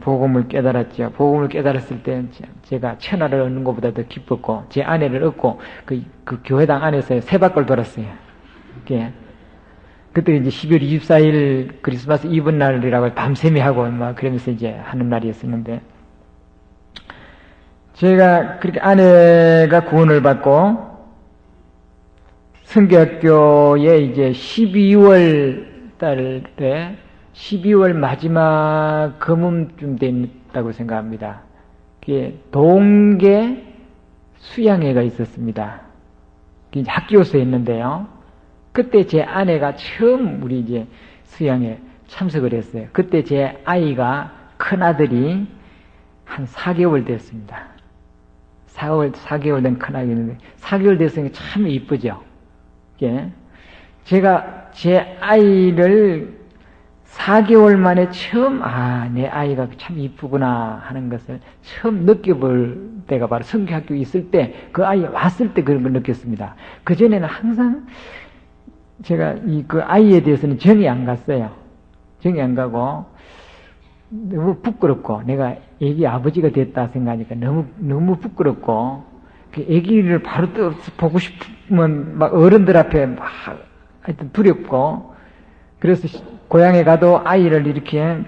A: 복음을 깨달았죠. 복음을 깨달았을 때 제가 천하를 얻는 것보다 더 기뻤고 제 아내를 얻고 그 교회당 안에서 세바퀴를 돌았어요. 그때 이제 12월 24일 크리스마스 이브 날이라고 밤샘이 하고 막 그러면서 이제 하는 날이었었는데, 제가 그렇게 아내가 구원을 받고 성교학교에 이제 12월 달에 12월 마지막 금음쯤 됐다고 생각합니다. 그게 동계 수양회가 있었습니다. 이제 학교에서 했는데요. 그때 제 아내가 처음 우리 이제 수양회 참석을 했어요. 그때 제 아이가 큰 아들이 한 4개월 됐습니다. 4개월 된 큰 아이였는데 4개월 됐으니까 참 이쁘죠. 예. 제가 제 아이를 4개월 만에 처음 내 아이가 참 이쁘구나 하는 것을 처음 느껴볼 때가 바로 성교학교에 있을 때, 그 아이 왔을 때 그런 걸 느꼈습니다. 그전에는 항상 제가 그 아이에 대해서는 정이 안 갔어요. 정이 안 가고 너무 부끄럽고, 내가 애기 아버지가 됐다 생각하니까 너무 부끄럽고, 그 애기를 바로 또 보고 싶으면 막 어른들 앞에 막 하여튼 두렵고, 그래서 고향에 가도 아이를 이렇게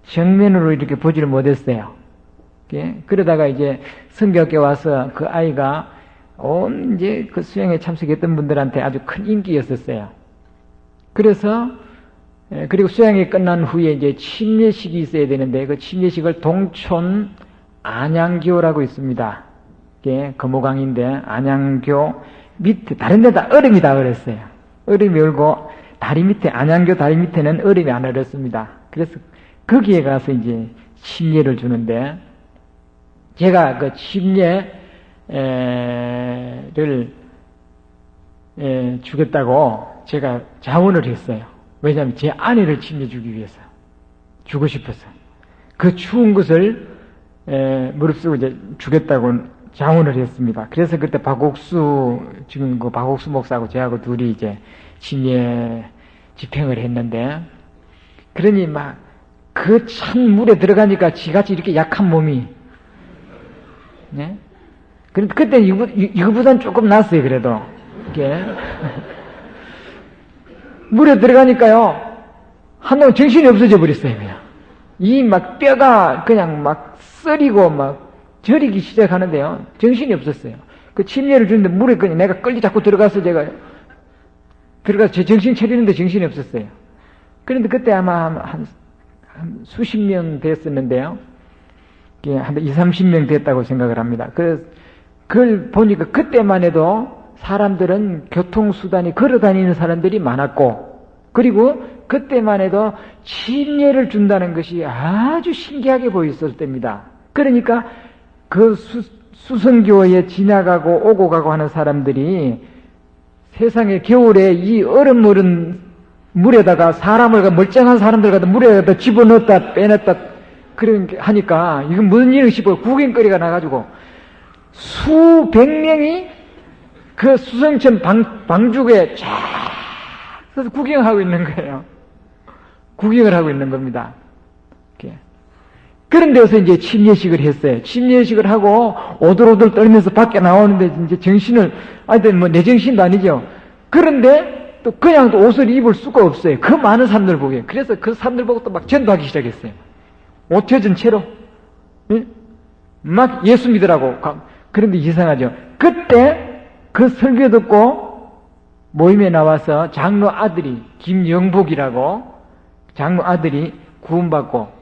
A: 정면으로 이렇게 보지를 못했어요. 그러다가 이제 성교학교에 와서 그 아이가 이제 그 수양에 참석했던 분들한테 아주 큰 인기였었어요. 그래서 그리고 수양이 끝난 후에 이제 침례식이 있어야 되는데 그 침례식을 동촌 안양교라고 있습니다. 이게 금호강인데 안양교 밑에 다른 데다 얼음이 다 얼었어요. 얼음이 얼고 다리 밑에 안양교 다리 밑에는 얼음이 안 얼었습니다. 그래서 거기에 가서 이제 침례를 주는데 제가 그 침례를 주겠다고 제가 자원을 했어요. 왜냐하면 제 아내를 침례 주기 위해서 주고 싶어서 그 추운 것을 무릅쓰고 이제 주겠다고 자원을 했습니다. 그래서 그때 박옥수 지금 그 박옥수 목사하고 저하고 둘이 이제 침례 집행을 했는데 그러니 막 그 찬 물에 들어가니까 지같이 이렇게 약한 몸이 네? 그런데 그때 이거보단 조금 낫어요. 그래도 이게 물에 들어가니까요 한동안 정신이 없어져 버렸어요. 그냥 이 막 뼈가 그냥 막 썰이고 막 저리기 시작하는데요 정신이 없었어요. 그 침례를 주는데 물에 그냥 내가 끌리 자꾸 들어가서 제가 들어가서 제 정신 차리는데 정신이 없었어요. 그런데 그때 아마 한 수십 명 됐었는데요 한 20, 30명 됐다고 생각을 합니다. 그걸 보니까 그때만 해도 사람들은 교통수단이 걸어다니는 사람들이 많았고 그리고 그때만 해도 침례를 준다는 것이 아주 신기하게 보였을 때입니다. 그러니까 그 수성교에 지나가고 오고 가고 하는 사람들이 세상에 겨울에 이 얼음 물에다가 사람을 멀쩡한 사람들 갖다 물에다 집어넣었다 빼냈다 그런 하니까 이건 무슨 일이 싶어 구경거리가 나가지고 수백 명이 그 수성천 방죽에 쫙 서서 구경하고 있는 거예요. 구경을 하고 있는 겁니다. 이렇게. 그런 데서 이제 침례식을 했어요. 침례식을 하고 오들오들 떨면서 밖에 나오는데 이제 정신을 하여튼 뭐 내 정신도 아니죠. 그런데 또 그냥 또 옷을 입을 수가 없어요. 그 많은 사람들 보기에. 그래서 그 사람들 보고 또 막 전도하기 시작했어요. 옷 젖은 채로. 예? 막 예수 믿으라고. 그런데 이상하죠. 그때 그 설교 듣고 모임에 나와서 장로 아들이 김영복이라고 장로 아들이 구원받고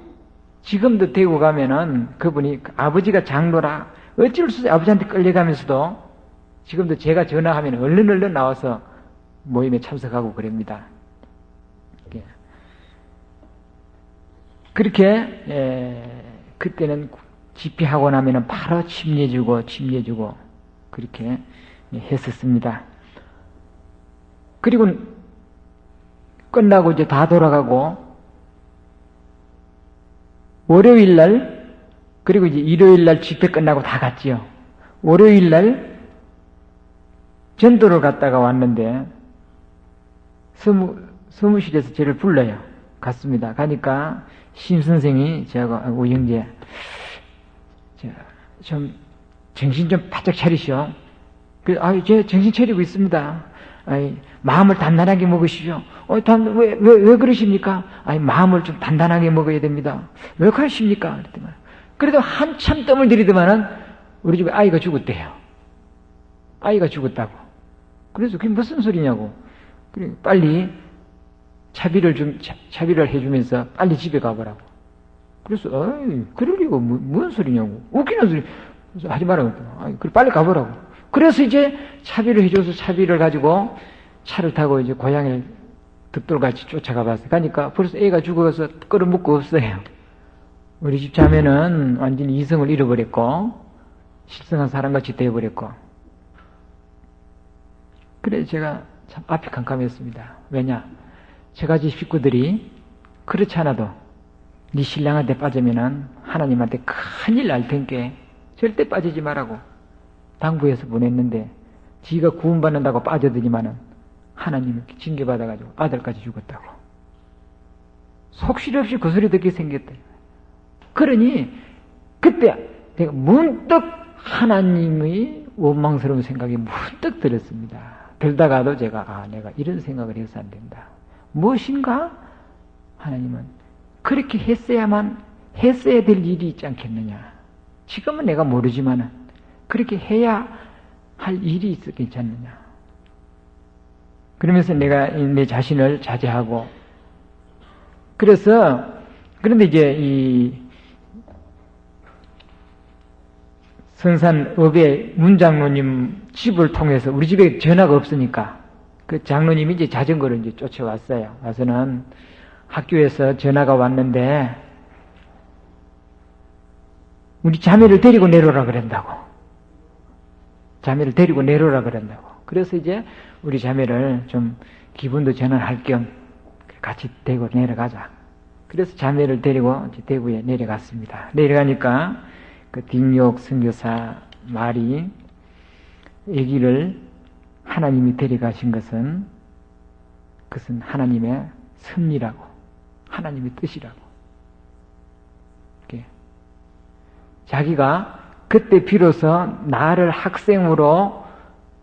A: 지금도 대구 가면은 그분이 아버지가 장로라 어쩔 수 없이 아버지한테 끌려가면서도 지금도 제가 전화하면 얼른 나와서 모임에 참석하고 그럽니다. 그렇게 그때는 집회하고 나면은 바로 침례 주고 그렇게 했었습니다. 그리고 끝나고 이제 다 돌아가고 월요일 날 그리고 이제 일요일 날 집회 끝나고 다 갔지요. 월요일 날 전도를 갔다가 왔는데 사무실에서 저를 불러요. 갔습니다. 가니까 심 선생이 저하고 우영재 좀 정신 좀 바짝 차리시오. 제 정신 차리고 있습니다. 마음을 단단하게 먹으시오. 왜 그러십니까? 마음을 좀 단단하게 먹어야 됩니다. 왜 그러십니까? 그랬더니 그래도 한참 뜸을 들이더만은 우리 집에 아이가 죽었대요. 아이가 죽었다고. 그래서 그게 무슨 소리냐고. 그래 빨리 차비를 해주면서 빨리 집에 가보라고. 그래서 그럴 리가 무슨 소리냐고. 웃기는 소리 하지 말라고. 그래 빨리 가보라고. 그래서 이제 차비를 해줘서 차비를 가지고 차를 타고 이제 고향에 득돌같이 쫓아가 봤어요. 가니까 벌써 애가 죽어서 끌어먹고 없어요. 우리 집 자매는 완전히 이성을 잃어버렸고 실성한 사람같이 되어버렸고. 그래서 제가 참 앞이 캄캄했습니다. 왜냐? 저가지 식구들이 그렇지 않아도 네 신랑한테 빠지면은 하나님한테 큰일 날 테니까 절대 빠지지 말라고 당부해서 보냈는데 지가 구원받는다고 빠져들지만은 하나님이 징계받아가지고 아들까지 죽었다고. 속실없이 그 소리 듣게 생겼다. 그러니 그때 내가 문득 하나님의 원망스러운 생각이 문득 들었습니다. 들다가도 제가 내가 이런 생각을 해서 안 된다. 무엇인가? 하나님은 그렇게 했어야 될 일이 있지 않겠느냐. 지금은 내가 모르지만은 그렇게 해야 할 일이 있었겠지 않느냐. 그러면서 내가 내 자신을 자제하고, 그런데 이제 이 선산읍의 문장로님 집을 통해서 우리 집에 전화가 없으니까 그 장로님이 이제 자전거를 이제 쫓아왔어요. 와서는 학교에서 전화가 왔는데 우리 자매를 데리고 내려오라 그런다고. 자매를 데리고 내려오라 그런다고. 그래서 이제 우리 자매를 좀 기분도 전환할 겸 같이 대구 내려가자. 그래서 자매를 데리고 이제 대구에 내려갔습니다. 내려가니까 그 딩욕 선교사 말이 아기를 하나님이 데려가신 것은 그것은 하나님의 섭리라고, 하나님의 뜻이라고. 이렇게 자기가 그때 비로소 나를 학생으로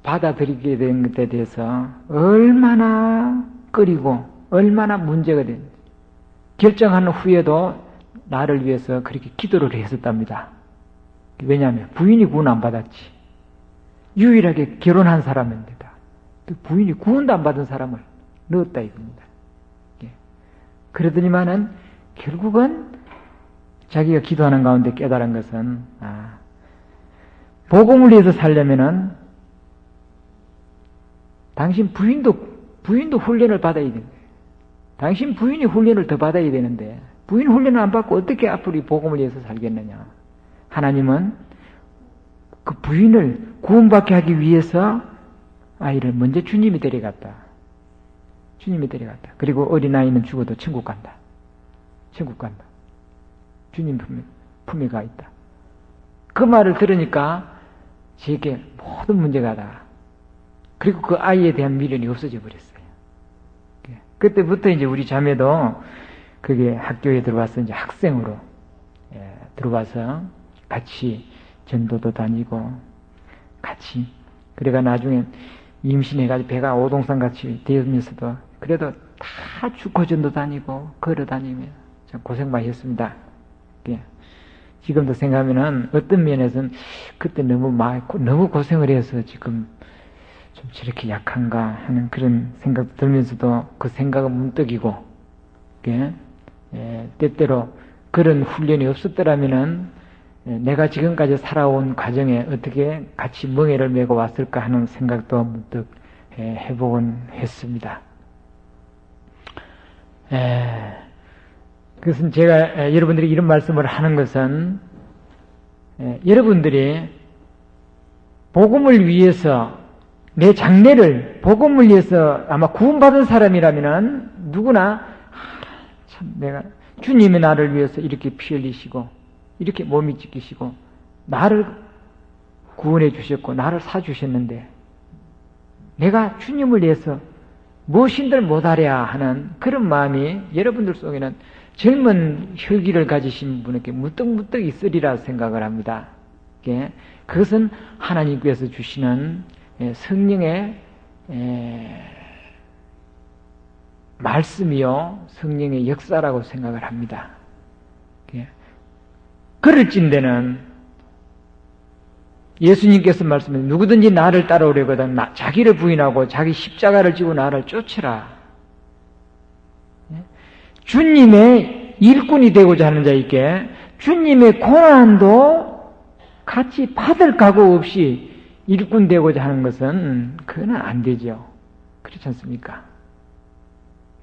A: 받아들이게 된 것에 대해서 얼마나 끓이고 얼마나 문제가 됐는지 결정한 후에도 나를 위해서 그렇게 기도를 했었답니다. 왜냐하면 부인이 구원 안 받았지. 유일하게 결혼한 사람인데다 또 부인이 구원도 안 받은 사람을 넣었다 이겁니다. 그러더니만은 결국은 자기가 기도하는 가운데 깨달은 것은 복음을 위해서 살려면은 당신 부인도 훈련을 받아야 된다. 당신 부인이 훈련을 더 받아야 되는데 부인 훈련을 안 받고 어떻게 앞으로 이 복음을 위해서 살겠느냐. 하나님은 그 부인을 구원받게 하기 위해서 아이를 먼저 주님이 데려갔다. 주님이 데려갔다. 그리고 어린아이는 죽어도 천국 간다. 천국 간다. 주님 품에 가 있다. 그 말을 들으니까 제게 모든 문제가 다. 그리고 그 아이에 대한 미련이 없어져 버렸어요. 그때부터 이제 우리 자매도 그게 학교에 들어와서 이제 학생으로 들어와서 같이 전도도 다니고 같이 그래가 나중에 임신해가지고 배가 오동산 같이 되면서도 그래도 다 주거전도 다니고 걸어 다니며 참 고생 많이 했습니다. 지금도 생각하면은 어떤 면에서는 그때 너무 고생을 해서 지금 좀 저렇게 약한가 하는 그런 생각도 들면서도 그 생각은 문득이고, 때때로 그런 훈련이 없었더라면은 내가 지금까지 살아온 과정에 어떻게 같이 멍에를 메고 왔을까 하는 생각도 문득 해보곤 했습니다. 그것은 제가 여러분들이 이런 말씀을 하는 것은 여러분들이 복음을 위해서 내 장래를 복음을 위해서 아마 구원받은 사람이라면은 누구나 참 내가 주님이 나를 위해서 이렇게 피 흘리시고 이렇게 몸이 찢기시고 나를 구원해 주셨고 나를 사주셨는데 내가 주님을 위해서 무엇인들 못하랴 하는 그런 마음이 여러분들 속에는 젊은 혈기를 가지신 분에게 무떡무떡 있으리라 생각을 합니다. 그것은 하나님께서 주시는 성령의 말씀이요 성령의 역사라고 생각을 합니다. 그럴진대는 예수님께서 말씀해 누구든지 나를 따라오려거든 자기를 부인하고 자기 십자가를 지고 나를 쫓으라. 주님의 일꾼이 되고자 하는 자에게 주님의 고난도 같이 받을 각오 없이 일꾼 되고자 하는 것은 그건 안 되죠. 그렇지 않습니까?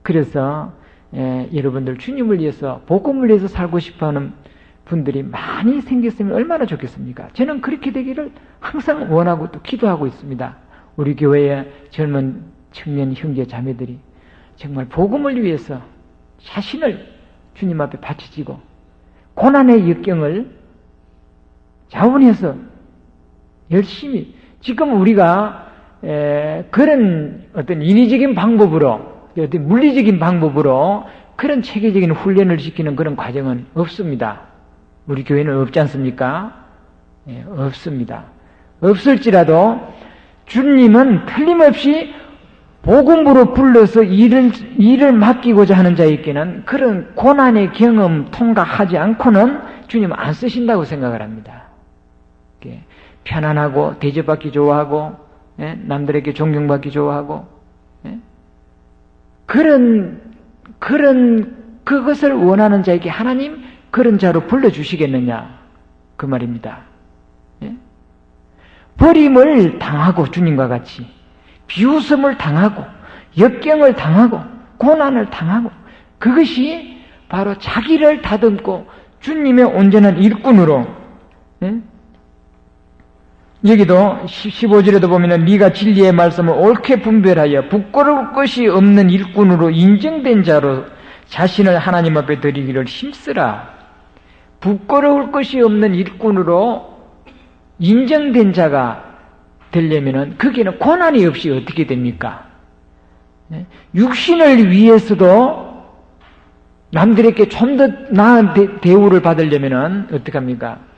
A: 그래서 여러분들 주님을 위해서 복음을 위해서 살고 싶어하는 분들이 많이 생겼으면 얼마나 좋겠습니까? 저는 그렇게 되기를 항상 원하고 또 기도하고 있습니다. 우리 교회의 젊은 청년 형제 자매들이 정말 복음을 위해서 자신을 주님 앞에 바쳐지고 고난의 역경을 자원해서 열심히 지금 우리가 그런 어떤 인위적인 방법으로 어떤 물리적인 방법으로 그런 체계적인 훈련을 시키는 그런 과정은 없습니다. 우리 교회는 없지 않습니까? 없습니다. 없을지라도 주님은 틀림없이 복음으로 불러서 일을 맡기고자 하는 자에게는 그런 고난의 경험 통과하지 않고는 주님 안 쓰신다고 생각을 합니다. 편안하고 대접받기 좋아하고 남들에게 존경받기 좋아하고 그것을 원하는 자에게 하나님 그런 자로 불러주시겠느냐 그 말입니다. 예? 버림을 당하고 주님과 같이 비웃음을 당하고 역경을 당하고 고난을 당하고 그것이 바로 자기를 다듬고 주님의 온전한 일꾼으로 예? 여기도 15절에도 보면은 네가 진리의 말씀을 옳게 분별하여 부끄러울 것이 없는 일꾼으로 인정된 자로 자신을 하나님 앞에 드리기를 힘쓰라. 부끄러울 것이 없는 일꾼으로 인정된 자가 되려면은 거기에는 고난이 없이 어떻게 됩니까? 육신을 위해서도 남들에게 좀 더 나은 대우를 받으려면은 어떡합니까?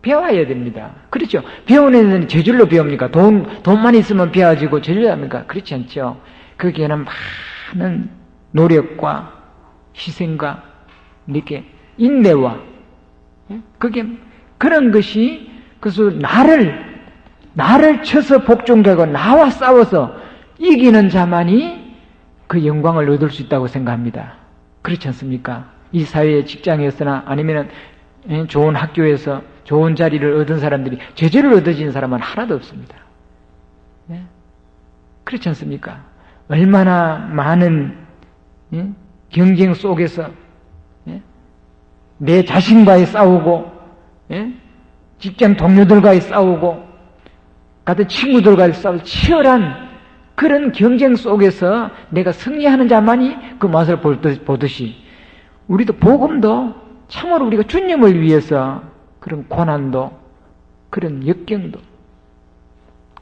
A: 배워야 됩니다. 그렇죠? 배우는 애는 저절로 배웁니까? 돈만 있으면 배워지고 저절로 합니까? 그렇지 않죠? 거기에는 많은 노력과 희생과 이렇게 인내와 그게 그런 것이 그래서 나를 쳐서 복종되고 나와 싸워서 이기는 자만이 그 영광을 얻을 수 있다고 생각합니다. 그렇지 않습니까? 이 사회의 직장에서나 아니면 좋은 학교에서 좋은 자리를 얻은 사람들이 제재를 얻어진 사람은 하나도 없습니다. 그렇지 않습니까? 얼마나 많은 경쟁 속에서 내 자신과의 싸우고 직장 동료들과의 싸우고 같은 친구들과의 싸우고 치열한 그런 경쟁 속에서 내가 승리하는 자만이 그 맛을 보듯이 우리도 복음도 참으로 우리가 주님을 위해서 그런 고난도 그런 역경도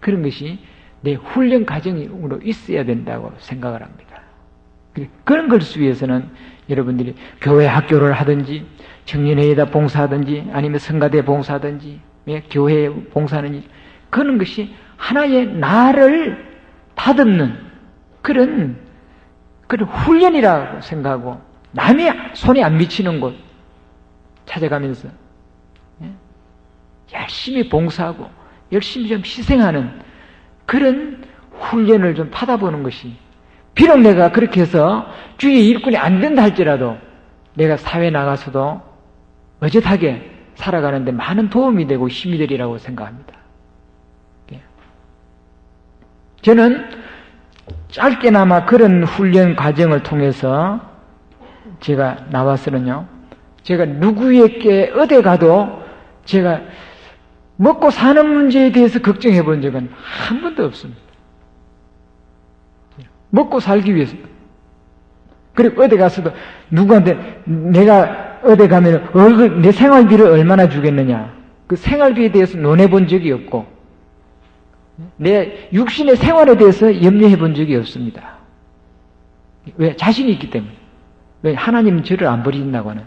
A: 그런 것이 내 훈련 과정으로 있어야 된다고 생각을 합니다. 그런 것을 위해서는 여러분들이 교회 학교를 하든지 청년회에다 봉사하든지 아니면 성가대 봉사하든지 교회에 봉사하는지 그런 것이 하나의 나를 다듬는 그런 훈련이라고 생각하고 남의 손에 안 미치는 곳 찾아가면서 열심히 봉사하고 열심히 좀 희생하는 그런 훈련을 좀 받아보는 것이 비록 내가 그렇게 해서 주의 일꾼이 안 된다 할지라도 내가 사회에 나가서도 어젓하게 살아가는데 많은 도움이 되고 힘이 되리라고 생각합니다. 저는 짧게나마 그런 훈련 과정을 통해서 제가 나와서는요, 제가 누구에게 어디 가도 제가 먹고 사는 문제에 대해서 걱정해 본 적은 한 번도 없습니다. 먹고 살기 위해서. 그리고 어디 가서도 누구한테 내가 어디 가면 내 생활비를 얼마나 주겠느냐. 그 생활비에 대해서 논해 본 적이 없고, 내 육신의 생활에 대해서 염려해 본 적이 없습니다. 왜? 자신이 있기 때문에. 왜? 하나님은 저를 안 버린다고 하는.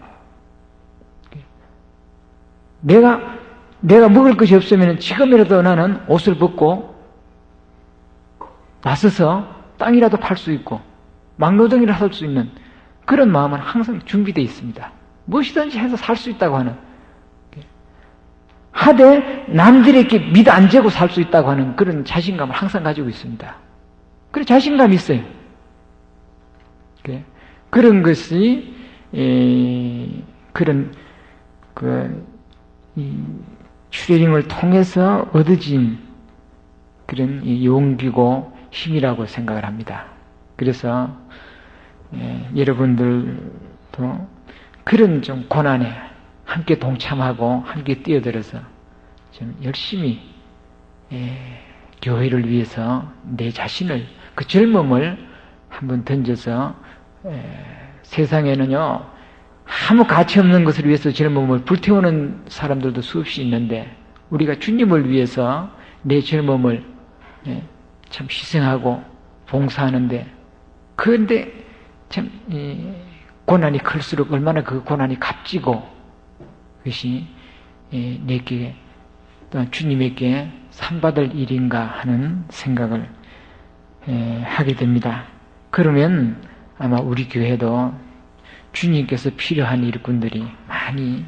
A: 내가 먹을 것이 없으면 지금이라도 나는 옷을 벗고 나서서 땅이라도 팔 수 있고 막노동이라도 할 수 있는 그런 마음은 항상 준비되어 있습니다. 무엇이든지 해서 살 수 있다고 하는, 하되 남들에게 밑 안 재고 살 수 있다고 하는 그런 자신감을 항상 가지고 있습니다. 그런 자신감이 있어요. 그런 것이 그런 추리링을 통해서 얻어진 그런 용기고 힘이라고 생각을 합니다. 그래서 여러분들도 그런 좀 고난에 함께 동참하고 함께 뛰어들어서 좀 열심히 교회를 위해서 내 자신을 그 젊음을 한번 던져서 세상에는요 아무 가치 없는 것을 위해서 젊음을 불태우는 사람들도 수없이 있는데 우리가 주님을 위해서 내 젊음을 참 희생하고 봉사하는데 그런데 참 고난이 클수록 얼마나 그 고난이 값지고 그것이 내게 또한 주님에게 상받을 일인가 하는 생각을 하게 됩니다. 그러면 아마 우리 교회도 주님께서 필요한 일꾼들이 많이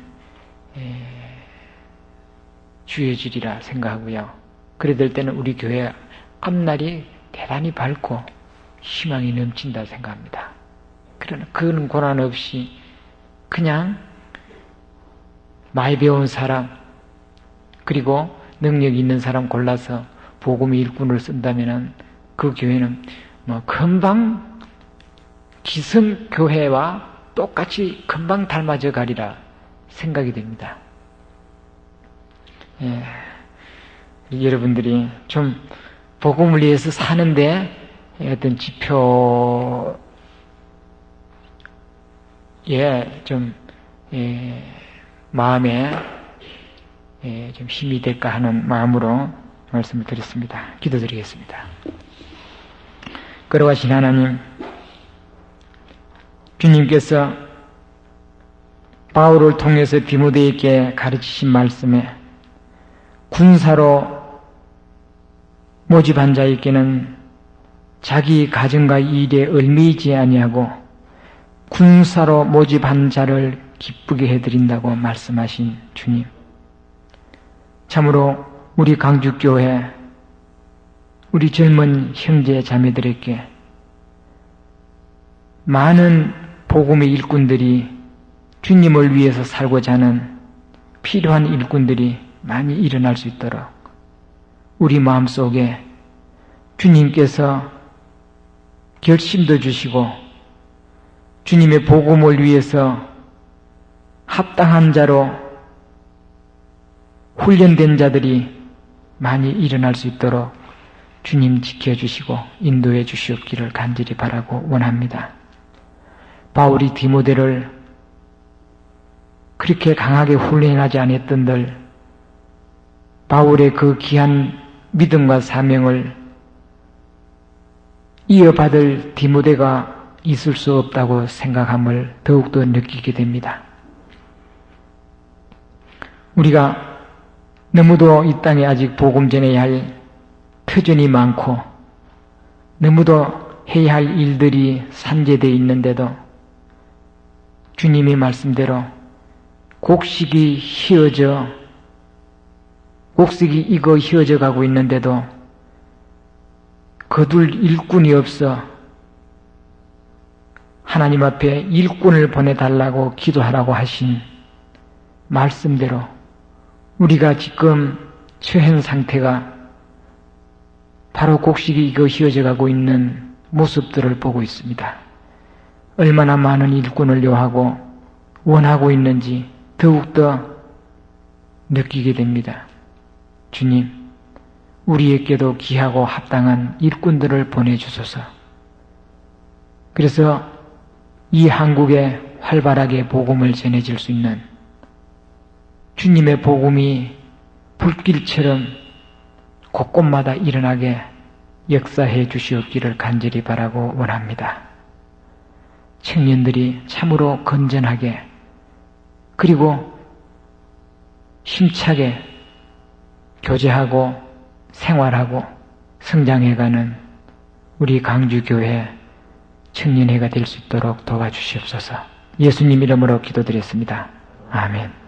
A: 주어지리라 생각하고요. 그래 될 때는 우리 교회 앞날이 대단히 밝고 희망이 넘친다 생각합니다. 그러나 그런 고난 없이 그냥 많이 배운 사람 그리고 능력 있는 사람 골라서 복음의 일꾼을 쓴다면은 그 교회는 뭐 금방 기성교회와 똑같이 금방 닮아져 가리라 생각이 됩니다. 예, 여러분들이 좀 복음을 위해서 사는데 어떤 지표에 좀 마음에 좀 힘이 될까 하는 마음으로 말씀을 드렸습니다. 기도드리겠습니다. 걸어가신 하나님, 주님께서 바울을 통해서 디모데에게 가르치신 말씀에 군사로 모집한 자에게는 자기 가정과 일에 얽매이지 아니하고 군사로 모집한 자를 기쁘게 해드린다고 말씀하신 주님, 참으로 우리 강주교회 우리 젊은 형제 자매들에게 많은 복음의 일꾼들이 주님을 위해서 살고자 하는 필요한 일꾼들이 많이 일어날 수 있도록 우리 마음속에 주님께서 결심도 주시고 주님의 복음을 위해서 합당한 자로 훈련된 자들이 많이 일어날 수 있도록 주님 지켜주시고 인도해 주시옵기를 간절히 바라고 원합니다. 바울이 디모데를 그렇게 강하게 훈련하지 않았던들 바울의 그 귀한 믿음과 사명을 이어받을 디모데가 있을 수 없다고 생각함을 더욱더 느끼게 됩니다. 우리가 너무도 이 땅에 아직 복음 전해야 할 터전이 많고 너무도 해야 할 일들이 산재되어 있는데도 주님의 말씀대로 곡식이 익어 휘어져 가고 있는데도 거둘 일꾼이 없어 하나님 앞에 일꾼을 보내달라고 기도하라고 하신 말씀대로 우리가 지금 처한 상태가 바로 곡식이 익어 휘어져 가고 있는 모습들을 보고 있습니다. 얼마나 많은 일꾼을 요하고 원하고 있는지 더욱더 느끼게 됩니다. 주님, 우리에게도 귀하고 합당한 일꾼들을 보내주소서. 그래서 이 한국에 활발하게 복음을 전해질 수 있는 주님의 복음이 불길처럼 곳곳마다 일어나게 역사해 주시옵기를 간절히 바라고 원합니다. 청년들이 참으로 건전하게 그리고 힘차게 교제하고 생활하고 성장해가는 우리 강주교회 청년회가 될 수 있도록 도와주시옵소서. 예수님 이름으로 기도드렸습니다. 아멘.